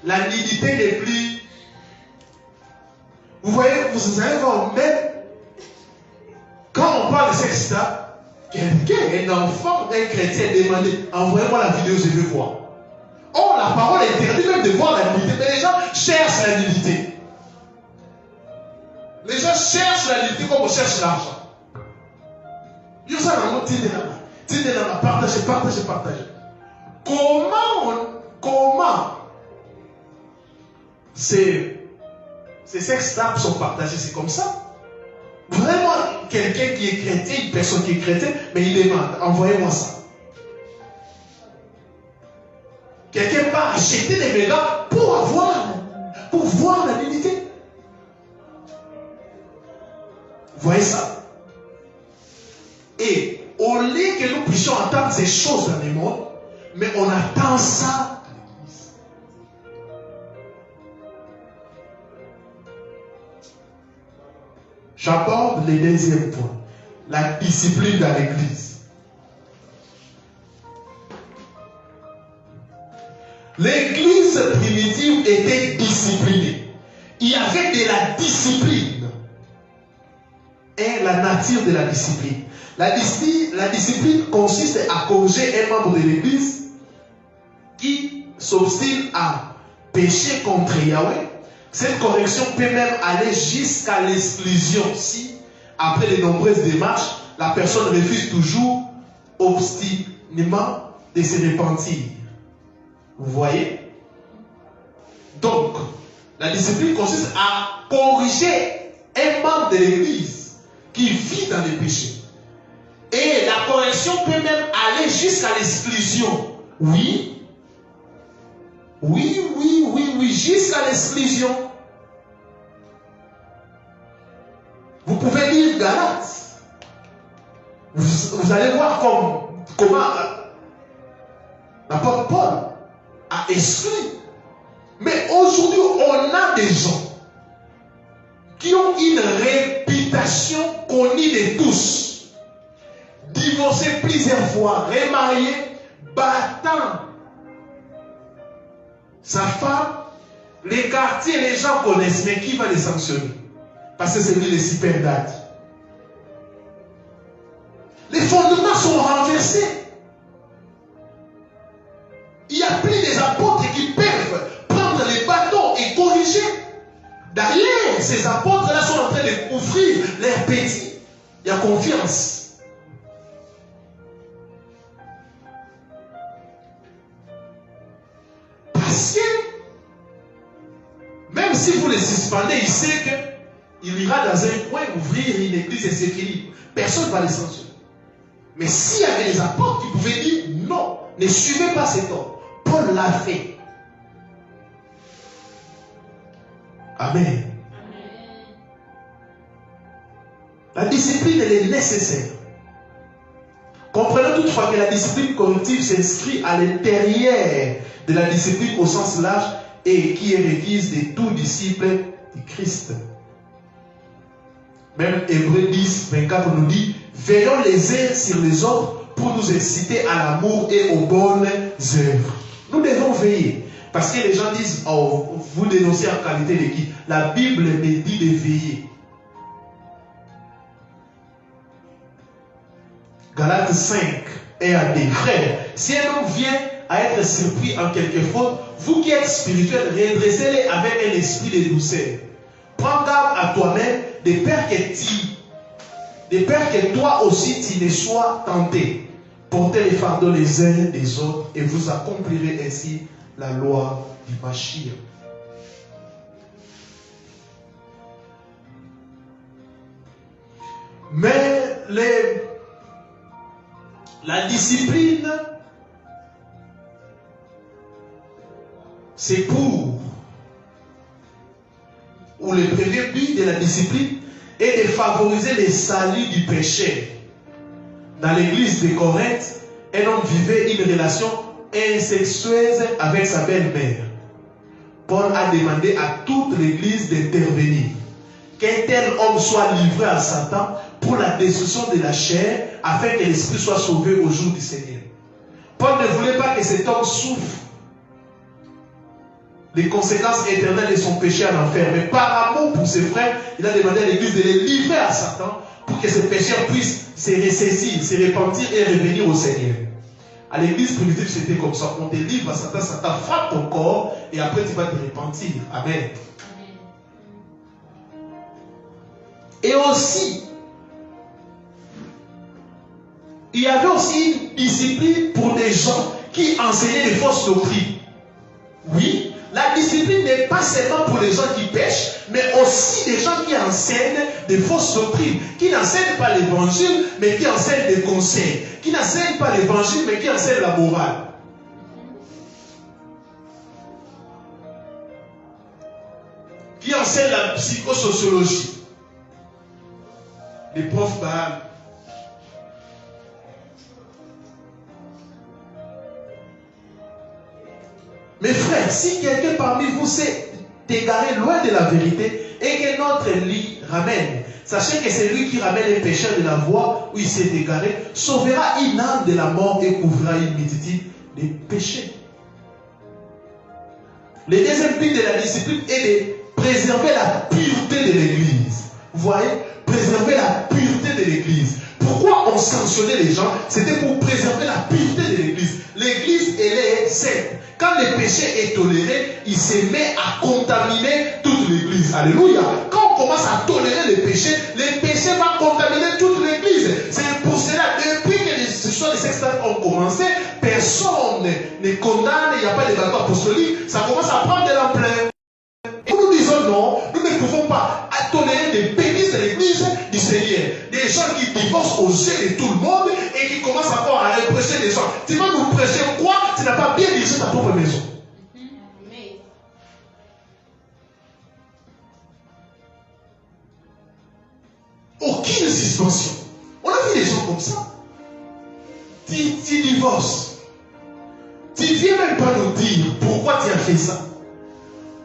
La nudité n'est plus. Vous voyez, vous allez voir même quand on parle de sexe, quelqu'un, un enfant, un chrétien demandait, envoyez-moi la vidéo, je veux voir. Oh, la parole est interdite même de voir la nudité, mais les gens cherchent la nudité. Les gens cherchent la nudité comme on cherche l'argent. Ils ont ça dans notre partagez. Comment ces sextapes sont partagés? C'est comme ça. Vraiment, quelqu'un qui est chrétien, une personne qui est chrétienne, mais il demande, envoyez-moi ça. Quelqu'un va acheter des mégas pour voir la nudité. Vous voyez ça? Et au lieu que nous puissions entendre ces choses dans le monde, mais on attend ça à l'église. J'aborde le deuxième point, la discipline dans l'église. L'église primitive était disciplinée. Il y avait de la discipline. Et la nature de la discipline. La discipline consiste à corriger un membre de l'église qui s'obstine à pécher contre Yahweh. Cette correction peut même aller jusqu'à l'exclusion si, après de nombreuses démarches, la personne refuse toujours obstinément de se repentir. Vous voyez? Donc, la discipline consiste à corriger un membre de l'église qui vit dans les péchés. Et la correction peut même aller jusqu'à l'exclusion. Oui, jusqu'à l'exclusion. Vous pouvez lire Galates. Vous allez voir comment l'apôtre Paul a exclu. Mais aujourd'hui, on a des gens qui ont une réputation connue de tous, divorcés plusieurs fois, remariés, battant sa femme. Les quartiers, les gens connaissent, mais qui va les sanctionner? Parce que c'est lui le super dad. Les fondements sont renversés. Il n'y a plus des apôtres qui peuvent prendre les bâtons et corriger. D'ailleurs, ces apôtres-là sont en train de couvrir leurs petits. Il y a confiance. Parce que, même si vous les suspendez, il sait qu'il ira dans un coin ouvrir une église et s'équilibre. Personne ne va les sanctionner. Mais s'il y avait des apôtres qui pouvaient dire non, ne suivez pas cet homme. Paul l'a fait. Amen. La discipline, elle est nécessaire. Comprenons toutefois que la discipline corrective s'inscrit à l'intérieur de la discipline au sens large et qui est requise de tout disciple de Christ. Même Hébreux 10, 24 nous dit, veillons les uns sur les autres pour nous inciter à l'amour et aux bonnes œuvres. Nous devons veiller. Parce que les gens disent, oh, vous dénoncez en qualité de qui? La Bible me dit de veiller. Galates 5, 1 à 2. Frères, si un homme vient à être surpris en quelque faute, vous qui êtes spirituels, redressez-les avec un esprit de douceur. prends garde à toi-même, de peur que toi aussi tu ne sois tenté. Portez les fardeaux les uns des autres et vous accomplirez ainsi la loi du Mashiach. Mais la discipline, c'est ou le premier but de la discipline est de favoriser le salut du péché. Dans l'église de Corinthe, un homme vivait une relation incestueuse avec sa belle-mère. Paul a demandé à toute l'église d'intervenir. Qu'un tel homme soit livré à Satan pour la destruction de la chair, afin que l'esprit soit sauvé au jour du Seigneur. Paul ne voulait pas que cet homme souffre les conséquences éternelles de son péché en enfer. Mais par amour pour ses frères, il a demandé à l'église de les livrer à Satan pour que ces pécheurs puissent se ressaisir, se repentir et revenir au Seigneur. À l'église primitive, c'était comme ça. On te livre à Satan, Satan frappe ton corps et après tu vas te repentir. Amen. Et aussi, il y avait aussi une discipline pour des gens qui enseignaient des fausses doctrines. Oui, la discipline n'est pas seulement pour les gens qui pêchent, mais aussi des gens qui enseignent des fausses doctrines, qui n'enseignent pas l'évangile, mais qui enseignent des conseils, qui n'enseignent pas l'évangile, mais qui enseignent la morale. Qui enseignent la psychosociologie. Les profs Baal. Mes frères, si quelqu'un parmi vous s'est égaré loin de la vérité et que notre lit ramène, sachez que c'est lui qui ramène les pécheurs de la voie où il s'est égaré, sauvera une âme de la mort et couvrira une multitude de péchés. Le deuxième but de la discipline est de préserver la pureté de l'Église. Vous voyez, préserver la pureté de l'Église. Pourquoi on sanctionnait les gens? C'était pour préserver la pureté de l'Église. L'Église, elle est sainte. Quand le péché est toléré, il se met à contaminer toute l'Église. Alléluia. Quand on commence à tolérer le péché va contaminer toute l'Église. C'est pour cela, depuis que les histoires de sexe ont commencé, personne ne condamne, il n'y a pas de bateau apostolique, ça commence à prendre de l'ampleur. Et nous disons non, nous ne pouvons pas tolérer des bénisses de l'Église du Seigneur. Des gens qui divorcent aux yeux de tout le monde et qui commencent encore à reprêcher les gens. Tu vas nous prêcher quoi? Tu n'as pas bien dirigé ta propre maison. Aucune suspension. On a vu des gens comme ça. Tu divorces. Tu ne viens même pas nous dire pourquoi tu as fait ça.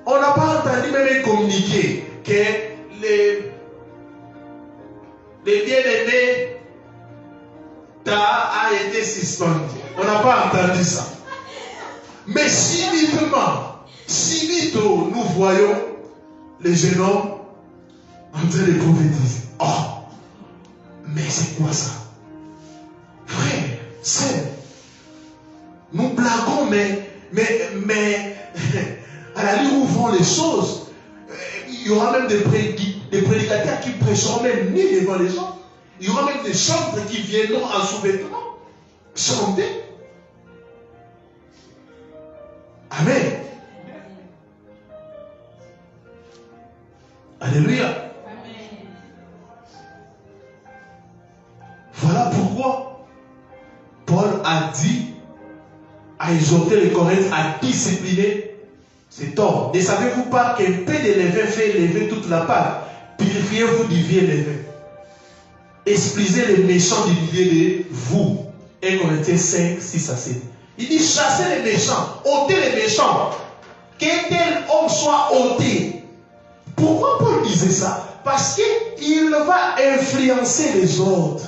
On n'a pas entendu même communiquer que les bien-aimés a été suspendu. On n'a pas entendu ça. Mais si vite nous voyons les jeunes hommes en train de prophétiser. Oh, mais c'est quoi ça? Frère, c'est. Nous blaguons, mais à la ligne où vont les choses, il y aura même des prédicateurs qui prêcheront même ni devant les gens. Il y aura même des chantres qui viendront en sous-vêtements chanter. Amen. Alléluia. Amen. Voilà pourquoi Paul a dit, a exhorté les Corinthiens à discipliner cet homme. Ne savez-vous pas qu'un peu de levain fait lever toute la pâte? Purifiez-vous du vieux levain. Explisez les méchants du milieu de vous. 1 Corinthiens 5, 6 à 7. Il dit chassez les méchants, ôtez les méchants. Qu'un tel homme soit ôté. Pourquoi Paul disait ça? Parce qu'il va influencer les autres.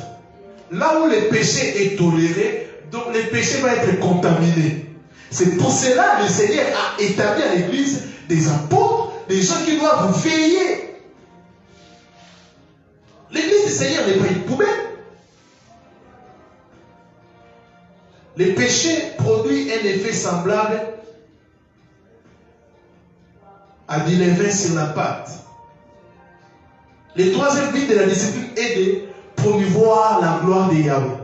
Là où le péché est toléré, donc le péché va être contaminé. C'est pour cela que le Seigneur a établi à l'église des apôtres, des gens qui doivent veiller. L'église du Seigneur n'est pas une poubelle. Le péché produit un effet semblable à du levain sur la pâte. Le troisième but de la discipline est de promouvoir la gloire de Yahweh.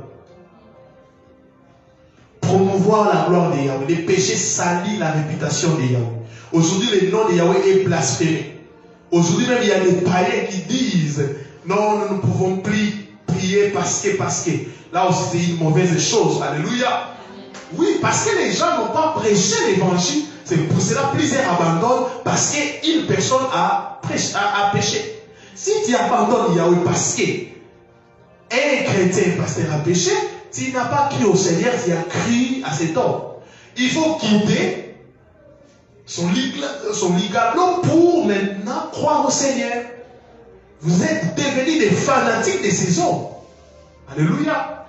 Promouvoir la gloire de Yahweh. Les péchés salissent la réputation de Yahweh. Aujourd'hui, le nom de Yahweh est blasphémé. Aujourd'hui même, il y a des païens qui disent non, nous ne pouvons plus prier parce que. Là aussi, c'est une mauvaise chose. Alléluia. Oui, parce que les gens n'ont pas prêché l'évangile. C'est pour cela que plusieurs abandonnent parce qu'une personne a péché. Si tu abandonnes Yahweh parce qu'un chrétien, pasteur, a péché, tu n'as pas crié au Seigneur, tu as crié à cet homme. Il faut quitter son ligament pour maintenant croire au Seigneur. Vous êtes devenus des fanatiques de ces hommes. Alléluia.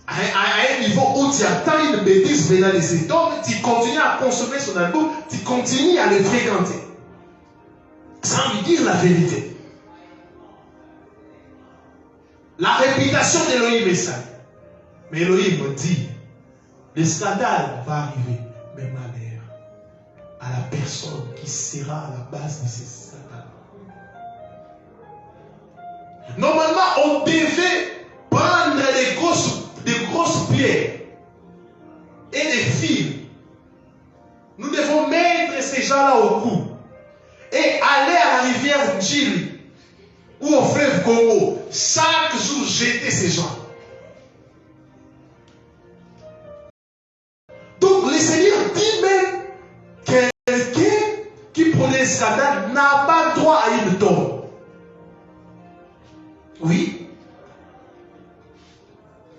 À un niveau où tu attends une bêtise venant de cet homme, tu continues à consommer son album, tu continues à le fréquenter. Sans lui dire la vérité. La réputation d'Élohim est sale. Mais Élohim dit, le scandale va arriver, mais malheur à la personne qui sera à la base de ce scandale. Normalement, on devait prendre des grosses pierres et des fils. Nous devons mettre ces gens-là au cou et aller à la rivière Djil ou au fleuve Congo. Chaque jour, jeter ces gens. Donc, le Seigneur dit même quelqu'un qui prenait le scandale n'a pas droit à une tombe. Oui.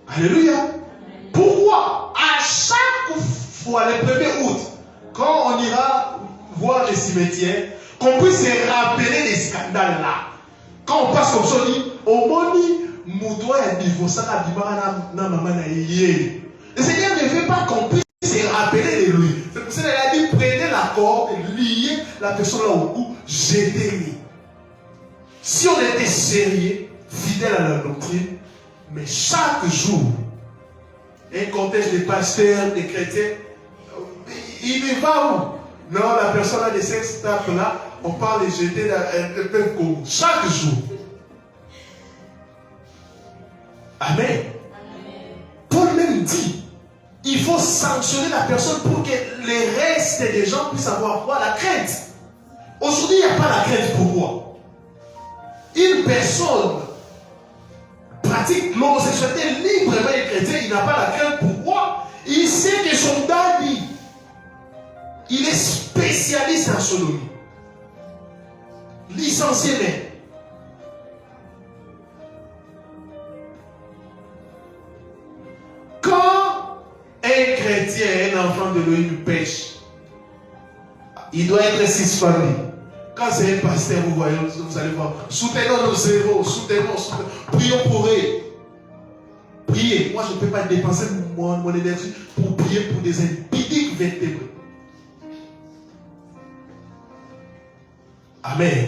Alléluia. Pourquoi? À chaque fois, le 1er août, quand on ira voir les cimetières, qu'on puisse se rappeler des scandales là. Quand on passe comme ça, on dit, au moni, moutoua et divorce à Bimara na maman na yé. Le Seigneur ne veut pas qu'on puisse se rappeler de lui. C'est pour ça qu'il a dit, prenez la corde, liez la personne là au cou, jetez-les. Si on était sérieux, fidèle à la doctrine, mais chaque jour, un contexte de pasteurs, de chrétiens, il va où? Non, la personne a des sex tapes là, on parle de jeter le peuple comme chaque jour. Amen. Amen. Paul même dit, il faut sanctionner la personne pour que les restes des gens puissent avoir quoi? La crainte. Aujourd'hui, il n'y a pas la crainte. Pourquoi? Une personne pratique l'homosexualité librement et chrétien, il n'a pas la crainte. Pourquoi? Il sait que son daddy, il est spécialiste en sodomie. Licencié même. Quand un chrétien, un enfant de l'Élohim pêche, il doit être 6 familles. Quand c'est un pasteur, vous allez voir, soutenons nos zéros, soutenons, prions pour eux. Priez. Moi, je ne peux pas dépenser mon énergie pour prier pour des impudiques vertébrés. Amen.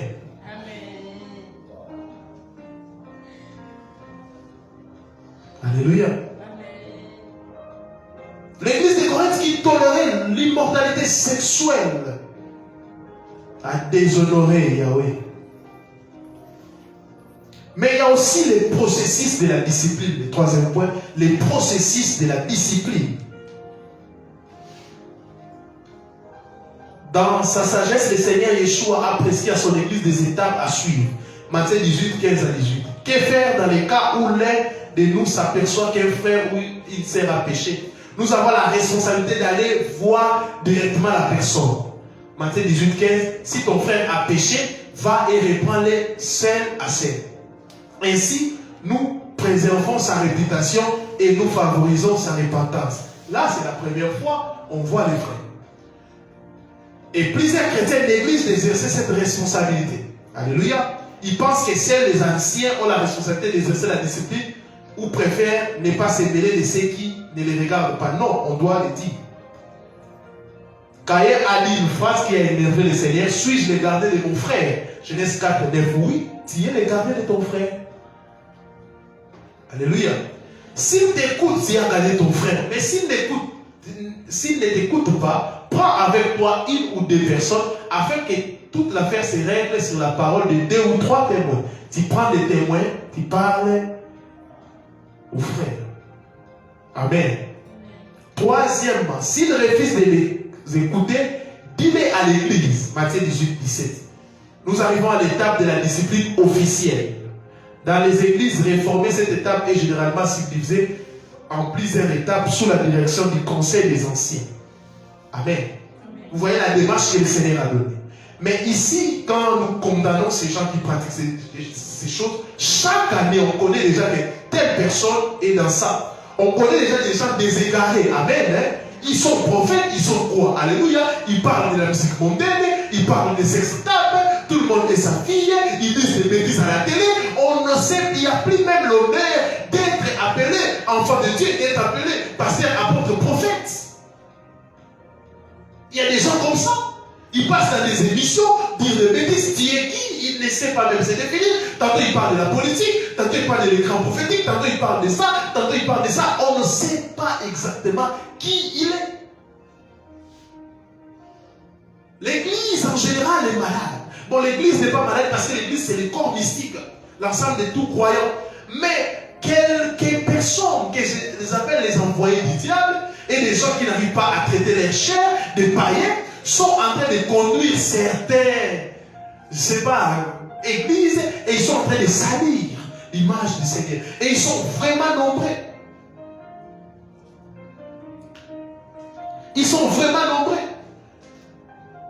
Alléluia. L'église de Corinthe qui tolérait l'immortalité sexuelle a déshonoré Yahweh. Mais il y a aussi les processus de la discipline. Le troisième point, les processus de la discipline. Dans sa sagesse, le Seigneur Yeshua a prescrit à son église des étapes à suivre. Matthieu 18, 15 à 18. Que faire dans les cas où l'un de nous s'aperçoit qu'un frère ou il sert à pécher? Nous avons la responsabilité d'aller voir directement la personne. Matthieu 18, 15. Si ton frère a péché, va et reprends-les seul à seul. Ainsi, nous préservons sa réputation et nous favorisons sa repentance. Là, c'est la première fois on voit les frères. Et plusieurs chrétiens négligent d'exercer cette responsabilité. Alléluia. Ils pensent que seuls les anciens ont la responsabilité d'exercer la discipline ou préfèrent ne pas se mêler de ceux qui ne les regardent pas. Non, on doit le dire. Caïn a dit une phrase qui a énervé le Seigneur. Suis-je le gardien de mon frère? Genèse 4, 9. Oui, tu es le gardien de ton frère. Alléluia. S'il t'écoute, tu as gardé ton frère. Mais s'il ne t'écoute pas, prends avec toi une ou deux personnes afin que toute l'affaire se règle sur la parole de 2 ou 3 témoins. Tu prends des témoins, tu parles aux frères. Amen. Troisièmement, s'il refuse de les écouter, dis-les à l'église. Matthieu 18, 17. Nous arrivons à l'étape de la discipline officielle. Dans les églises réformées, cette étape est généralement subdivisée en plusieurs étapes sous la direction du conseil des anciens. Amen. Vous voyez la démarche que le Seigneur a donnée. Mais ici, quand nous condamnons ces gens qui pratiquent ces choses, chaque année, on connaît déjà que telle personne est dans ça. On connaît déjà des gens déségarés. Amen. Hein? Ils sont prophètes, ils sont quoi? Alléluia. Ils parlent de la musique mondaine, ils parlent des sextapes, tout le monde est sa fille, ils disent des bêtises à la télé. On ne sait, il n'y a plus même l'honneur d'être appelé enfant de Dieu, d'être appelé pasteur, apôtre, prophète. Il y a des gens comme ça. Ils passent dans des émissions, disent des bêtises. Tu es qui? Il ne sait pas même se définir. Tantôt il parle de la politique, tantôt il parle de l'écran prophétique, tantôt il parle de ça, tantôt il parle de ça. On ne sait pas exactement qui il est. L'église en général est malade. Bon, l'église n'est pas malade parce que l'église c'est le corps mystique, l'ensemble de tout croyants. Mais quelques personnes que je les appelle les envoyés du diable et des gens qui n'arrivent pas à traiter leur chair, des païens, sont en train de conduire certaines, je ne sais pas, églises, et ils sont en train de salir l'image du Seigneur. Et ils sont vraiment nombreux. Ils sont vraiment nombreux.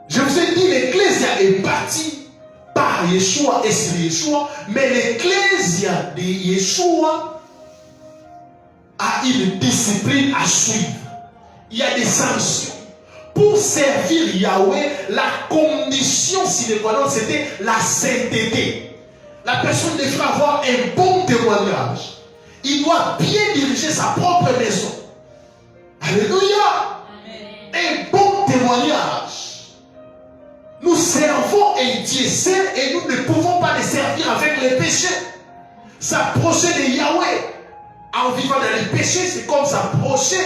Je vous ai dit, l'Ecclésia est bâtie par Yeshua et sur Yeshua, mais l'Ecclésia de Yeshua a une discipline à suivre. Il y a des sanctions. Pour servir Yahweh, la condition sine qua non, c'était la sainteté. La personne devrait avoir un bon témoignage. Il doit bien diriger sa propre maison. Alléluia. Un bon témoignage. Nous servons un Dieu saint et nous ne pouvons pas le servir avec les péchés. S'approcher de Yahweh en vivant dans les péchés, c'est comme s'approcher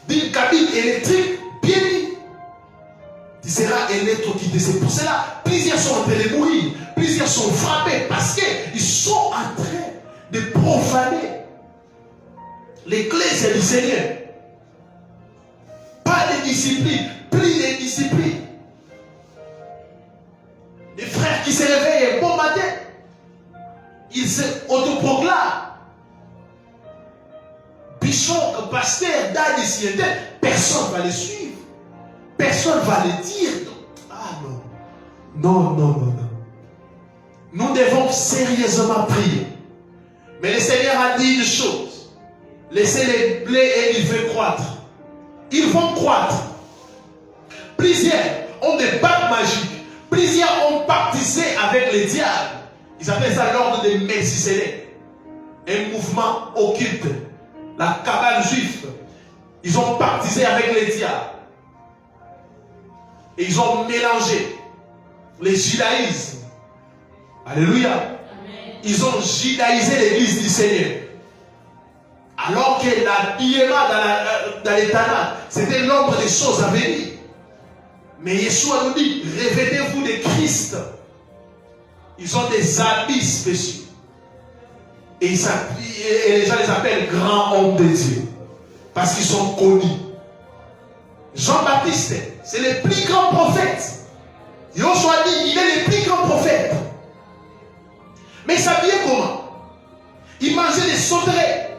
d'une cabine électrique bien mis. Tu seras électrocuté. C'est pour cela plusieurs sont en train de mourir, plusieurs sont frappés parce qu'ils sont en train de profaner l'Église du Seigneur. Pas de discipline, plus de discipline. Des frères qui se réveillent un bon matin, ils se autoproclament bishop, pasteur, d'âge ici et là, personne ne va les suivre. Personne ne va les dire. Ah non. Non, non, non, non. Nous devons sérieusement prier. Mais le Seigneur a dit une chose. Laissez les blés et ils veulent croître. Ils vont croître. Plusieurs ont des bagues magiques. Plusieurs ont baptisé avec les diables. Ils appellent ça l'ordre des Melchisédek. Un mouvement occulte. La cabale juive. Ils ont baptisé avec les diables. Et ils ont mélangé les judaïsmes. Alléluia. Amen. Ils ont judaïsé l'église du Seigneur. Alors que l'habillement dans les Tanakh, c'était l'ombre des choses à venir. Mais Yeshua nous dit, revêtez-vous de Christ. Ils ont des habits spéciaux. Et les gens les appellent grands hommes de Dieu. Parce qu'ils sont connus. Jean-Baptiste, c'est le plus grand prophète. Yoshua dit, il est le plus grand prophète. Mais il s'habillait comment? Il mangeait des sauterelles.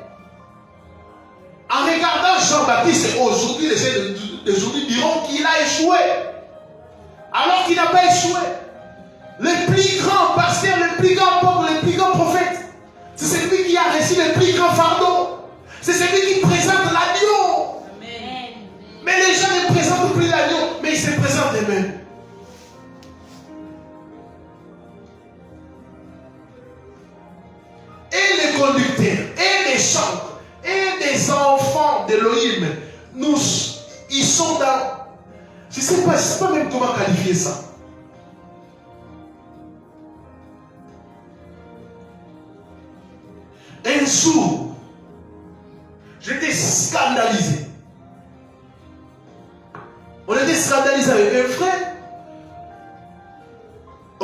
En regardant Jean-Baptiste, aujourd'hui, les gens d'aujourd'hui diront qu'il a échoué. Alors qu'il n'a pas échoué. Le plus grand pasteur, le plus grand peuple, le plus grand prophète, c'est celui qui a reçu le plus grand fardeau. C'est celui qui présente l'agneau. Mais les gens ne présentent plus l'agneau, mais ils se présentent eux-mêmes. Et les conducteurs, et les chantres, et des enfants d'Elohim, ils sont dans... Je ne sais pas même comment qualifier ça. Un jour, j'étais scandalisé. On était scandalisé avec un frère.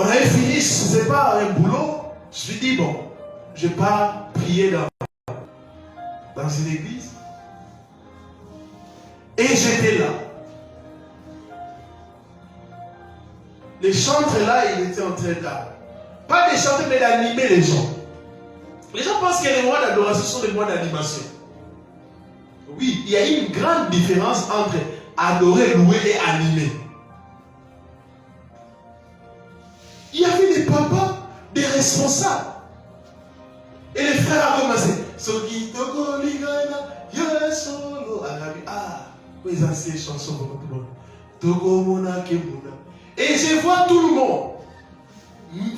On avait fini, ce n'était pas un boulot. Je me suis dit, bon, je ne vais pas prier dans une église. Et j'étais là. Les chantres là, ils étaient en train de... Pas de chanter, mais d'animer les gens. Les gens pensent que les mois d'adoration sont des mois d'animation. Oui, il y a une grande différence entre adorer, louer et animer. Il y avait des papas, des responsables. Et les frères ont commencé. Ah, ils ont ces chansons. Et je vois tout le monde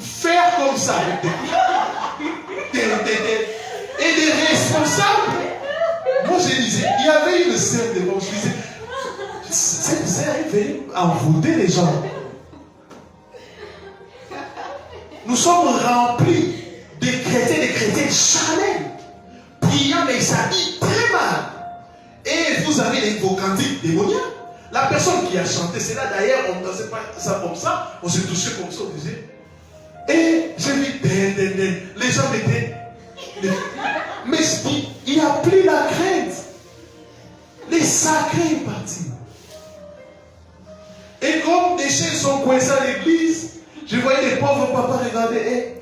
faire comme ça. Et des responsables. Moi je disais, il y avait une scène devant. Je disais, cette scène est venue envoûter les gens. Nous sommes remplis de chrétiens charnels, priant mais ça dit très mal. Et vous avez vos cantiques démoniaques. La personne qui a chanté, c'est là d'ailleurs, on ne dansait pas ça comme ça, on se touchait comme ça, on disait. Et j'ai vu, les gens mettaient. Mais je dis, il n'y a plus la crainte. Les sacrés sont partis. Et comme des chiens sont coincés à l'église, je voyais les pauvres papas regarder.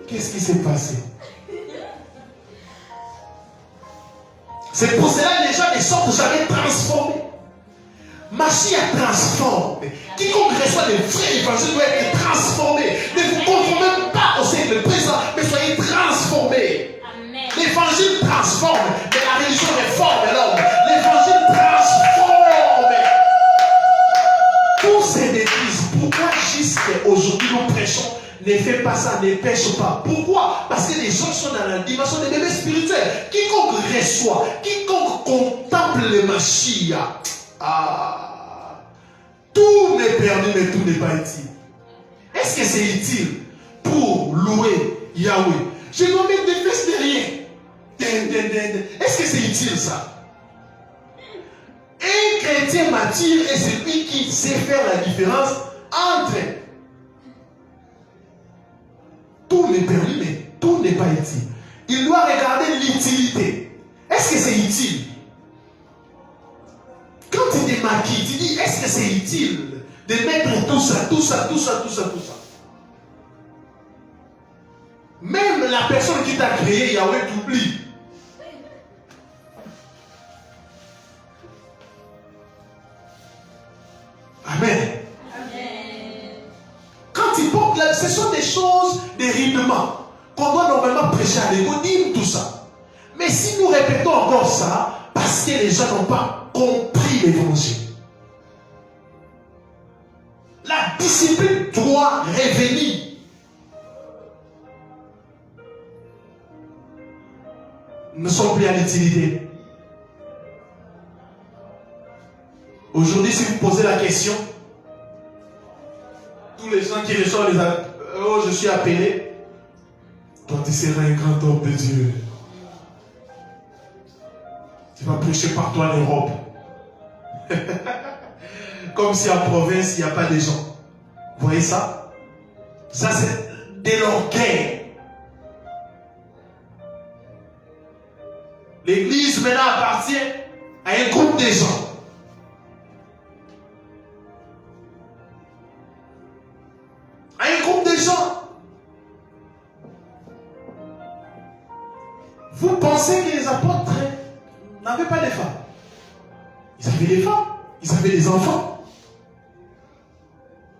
Qu'est-ce qui s'est passé? C'est pour cela que les gens ne sont jamais transformés. Machi a transformé. Quiconque reçoit les vrais évangiles doit être transformé. Ne vous conformez pas au siècle présent, mais soyez transformés. L'évangile transforme, mais la religion réforme l'homme. L'évangile transforme. Tous ces églises, pourquoi jusqu'à aujourd'hui nous prêchons? Ne fais pas ça, ne pêche pas. Pourquoi? Parce que les gens sont dans la dimension des bébés spirituels. Quiconque reçoit, quiconque contemple le Mashiach, tout n'est perdu, mais tout n'est pas utile. Est-ce que c'est utile pour louer Yahweh? Je dois mettre des fesses derrière. Est-ce que c'est utile ça? Un chrétien mature est celui qui sait faire la différence entre tout n'est permis, mais tout n'est pas utile. Il doit regarder l'utilité. Est-ce que c'est utile? Quand il te maquille, tu dis, est-ce que c'est utile de mettre tout ça? Même la personne qui t'a créé, Yahweh t'oublie. Amen. Quand il porte là, ce sont des choses, des rythments qu'on doit normalement prêcher à l'égo, dire tout ça. Mais si nous répétons encore ça, parce que les gens n'ont pas compris l'évangile, la discipline doit revenir. Nous ne sommes plus à l'utilité. Aujourd'hui, si vous posez la question, tous les gens qui reçoivent les appels, oh, je suis appelé, toi tu seras un grand homme de Dieu. Tu vas prêcher partout en Europe. Comme si en province, il n'y a pas de gens. Vous voyez ça? Ça, c'est de l'orgueil. L'église maintenant appartient à un groupe de gens. À un groupe de gens. Vous pensez que les apôtres n'avaient pas de femmes? Ils avaient des femmes, ils avaient des enfants.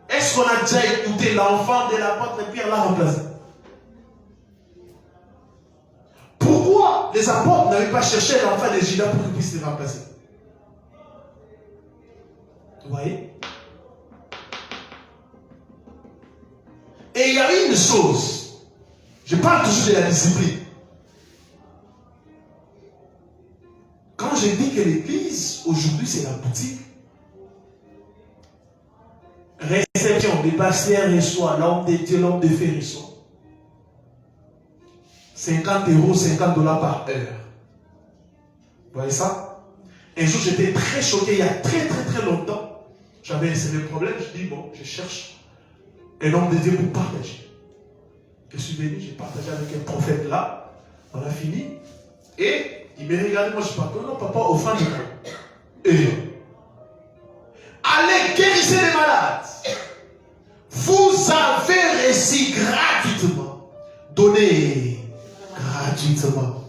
Est-ce qu'on a déjà écouté l'enfant de l'apôtre Pierre l'a remplacé? Pourquoi les apôtres n'avaient pas cherché l'enfant de Judas pour qu'il puisse le remplacer? Vous voyez? Et il y a une chose, je parle toujours de la discipline. Quand je dis que l'église, aujourd'hui, c'est la boutique, réception, les pasteurs reçoivent, l'homme de Dieu, l'homme de feu reçoit. 50 €, 50 $ par heure. Vous voyez ça? Un jour, j'étais très choqué, il y a très longtemps. J'avais essayé le problème, je dis bon, je cherche un homme de Dieu pour partager. Je suis venu, j'ai partagé avec un prophète là, on a fini, et il me regardé, moi je parle, non papa, offrande. Et allez, guérissez les malades. Vous avez reçu gratuitement. Donnez gratuitement.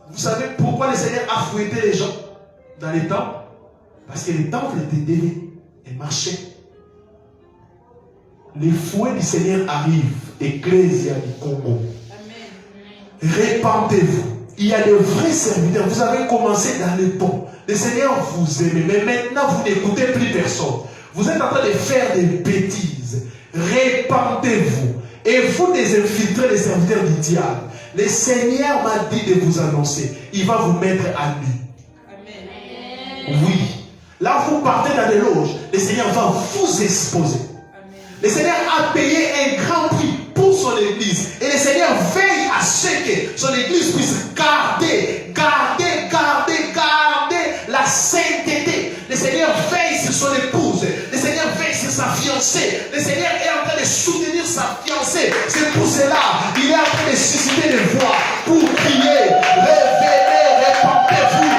Vous savez pourquoi le Seigneur a fouetté les gens dans les temples? Parce que les temples étaient déliés et marchaient. Les fouets du Seigneur arrivent, Ecclésia du Congo. Répandez-vous. Il y a de vrais serviteurs. Vous avez commencé dans le bon. Le Seigneur vous aime, mais maintenant vous n'écoutez plus personne. Vous êtes en train de faire des bêtises. Répandez-vous. Et vous désinfiltrez les serviteurs du diable. Le Seigneur m'a dit de vous annoncer. Il va vous mettre à nu. Oui. Là, vous partez dans des loges. Le Seigneur va vous exposer. Le Seigneur a payé un grand prix pour son église. Et le Seigneur veille à ce que son église puisse garder la sainteté. Le Seigneur veille sur son épouse. Le Seigneur veille sur sa fiancée. Le Seigneur est en train de soutenir sa fiancée. C'est pour cela il est en train de susciter des voix pour crier. Révélez, répandez-vous.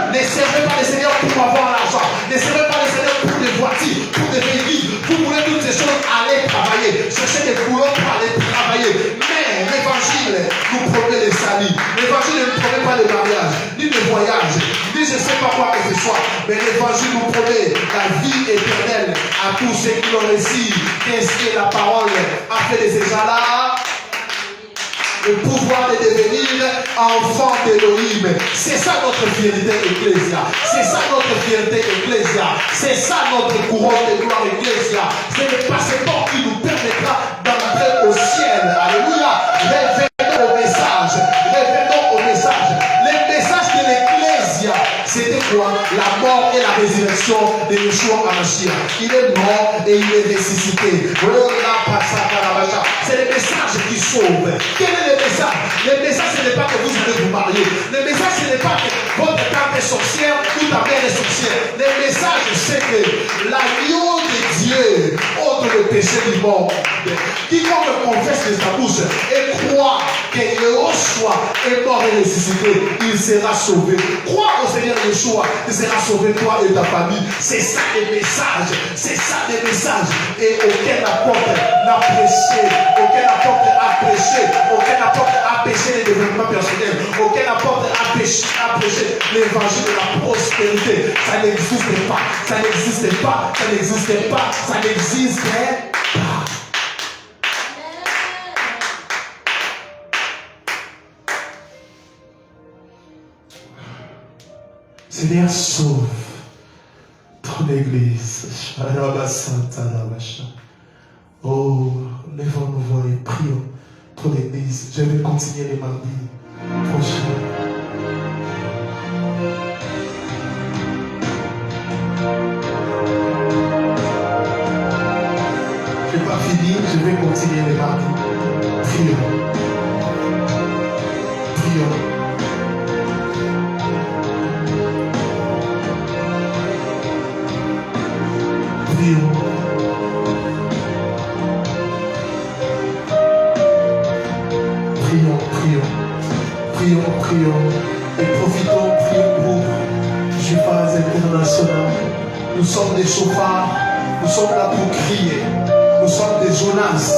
Ne servez pas le Seigneur pour avoir l'argent. Ne servez pas le Seigneur pour des voitures, pour des véhicules. Vous voulez toutes ces choses, allez travailler. Cherchez des boulots pour aller travailler. Mais l'évangile nous promet le salut. L'évangile ne nous promet pas le mariage, ni le voyage, ni je ne sais pas quoi que ce soit. Mais l'évangile nous promet la vie éternelle à tous ceux qui l'ont reçu. Qu'est-ce que la parole a fait de ces gens-là? Le pouvoir de devenir enfant d'Élohim. C'est ça notre fierté Ecclésia. C'est ça notre fierté Ecclésia. C'est ça notre couronne de gloire Ecclésia. C'est le passeport qui nous permettra d'entrer au ciel. Alléluia. Revenons au message. Revenons au message. Le message de l'Ecclésia, c'était quoi? La mort et la résurrection de Yeshua HaMashiach. Il est mort et il est ressuscité. C'est le message qui sauve. Quel est le message? Le message, ce n'est pas que vous allez vous marier. Le message, ce n'est pas que votre tante est sorcière ou ta mère est sorcière. Le message, c'est que l'agneau de Dieu ôte le péché du monde. Quiconque confesse de sa bouche et croit que Yeshua est mort et ressuscité, il sera sauvé. Crois au Seigneur Yeshua, il sera sauvé toi et ta famille. C'est ça le message. C'est ça le message. Et aucun apôtre n'a prêché. Aucun apôtre a prêché. Aucun apôtre a prêché le développement personnel. Aucun apôtre a prêché l'évangile de la prospérité. Ça n'existe pas. Ça n'existe pas. Ça n'existe pas. Ça n'existe pas. Seigneur, sauve ton église. Oh, lèvons-nous voix et prions pour l'église. Je vais continuer les mardis prochains. Je n'ai pas fini, je vais continuer les mardis. Prions. Prions. Prions. Prions et profitons, prions pour Juphase International. Nous sommes des chauffards, nous sommes là pour crier. Nous sommes des Jonas.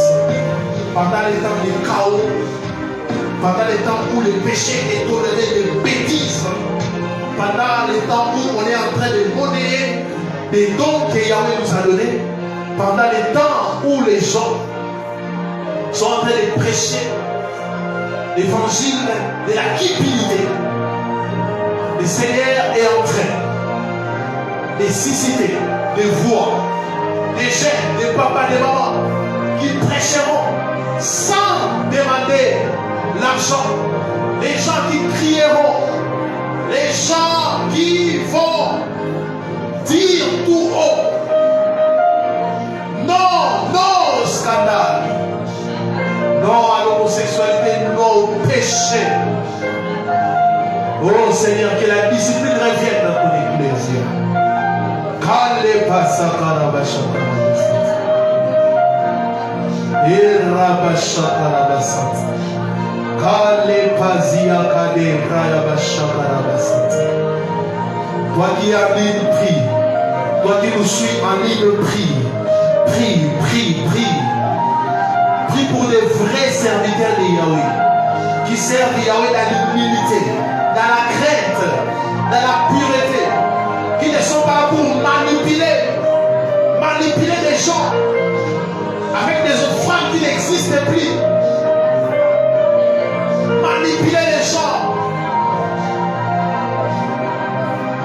Pendant les temps de chaos, pendant les temps où le péché est toléré de bêtises, pendant les temps où on est en train de monnayer des dons que Yahweh nous a donnés, pendant les temps où les gens sont en train de prêcher l'évangile de la cupidité, le Seigneur est en train de susciter des voix, des jeunes, des papas, des mamans qui prêcheront sans demander l'argent, les gens qui crieront, les gens qui vont dire tout haut non, non au scandale, non à l'homosexualité, non au péché. Oh Seigneur, que la discipline revienne dans ton église. Kale pasakarabashakarabasata. Irabashakarabasata. Kale pazia kade brayabashakarabasata. Toi qui as ligne, prie. Toi qui nous suis en ligne, prie. Prie, prie, prie. Prie pour des vrais serviteurs de Yahweh. Qui servent Yahweh dans l'humilité, dans la crainte, dans la pureté. Qui ne sont pas là pour manipuler des gens avec des offrandes qui n'existent plus. Manipuler les gens.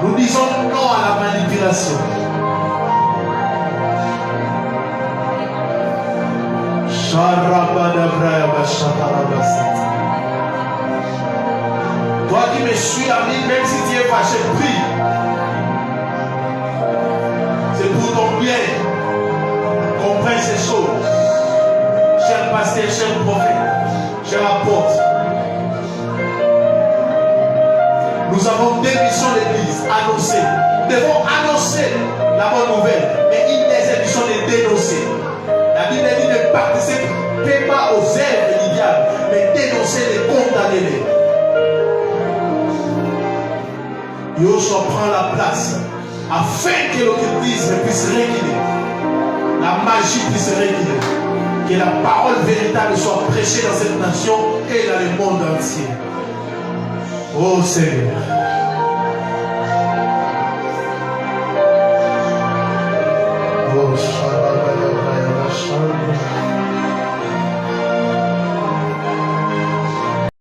Nous disons non à la manipulation. Toi qui me suis ami, même si tu es fâché, prie. C'est pour ton bien. Comprends ces choses. Cher pasteur, cher prophète, cher apôtre. Nous avons deux missions d'église, annoncer. Nous devons annoncer la bonne nouvelle, mais une deuxième mission de dénoncer. La Bible dit ne participez pas aux œuvres du diable, mais dénoncer les condamnés. Yoshua prend la place afin que l'occultisme puisse réguler, la magie puisse réguler, que la parole véritable soit prêchée dans cette nation et dans le monde entier. Oh Seigneur.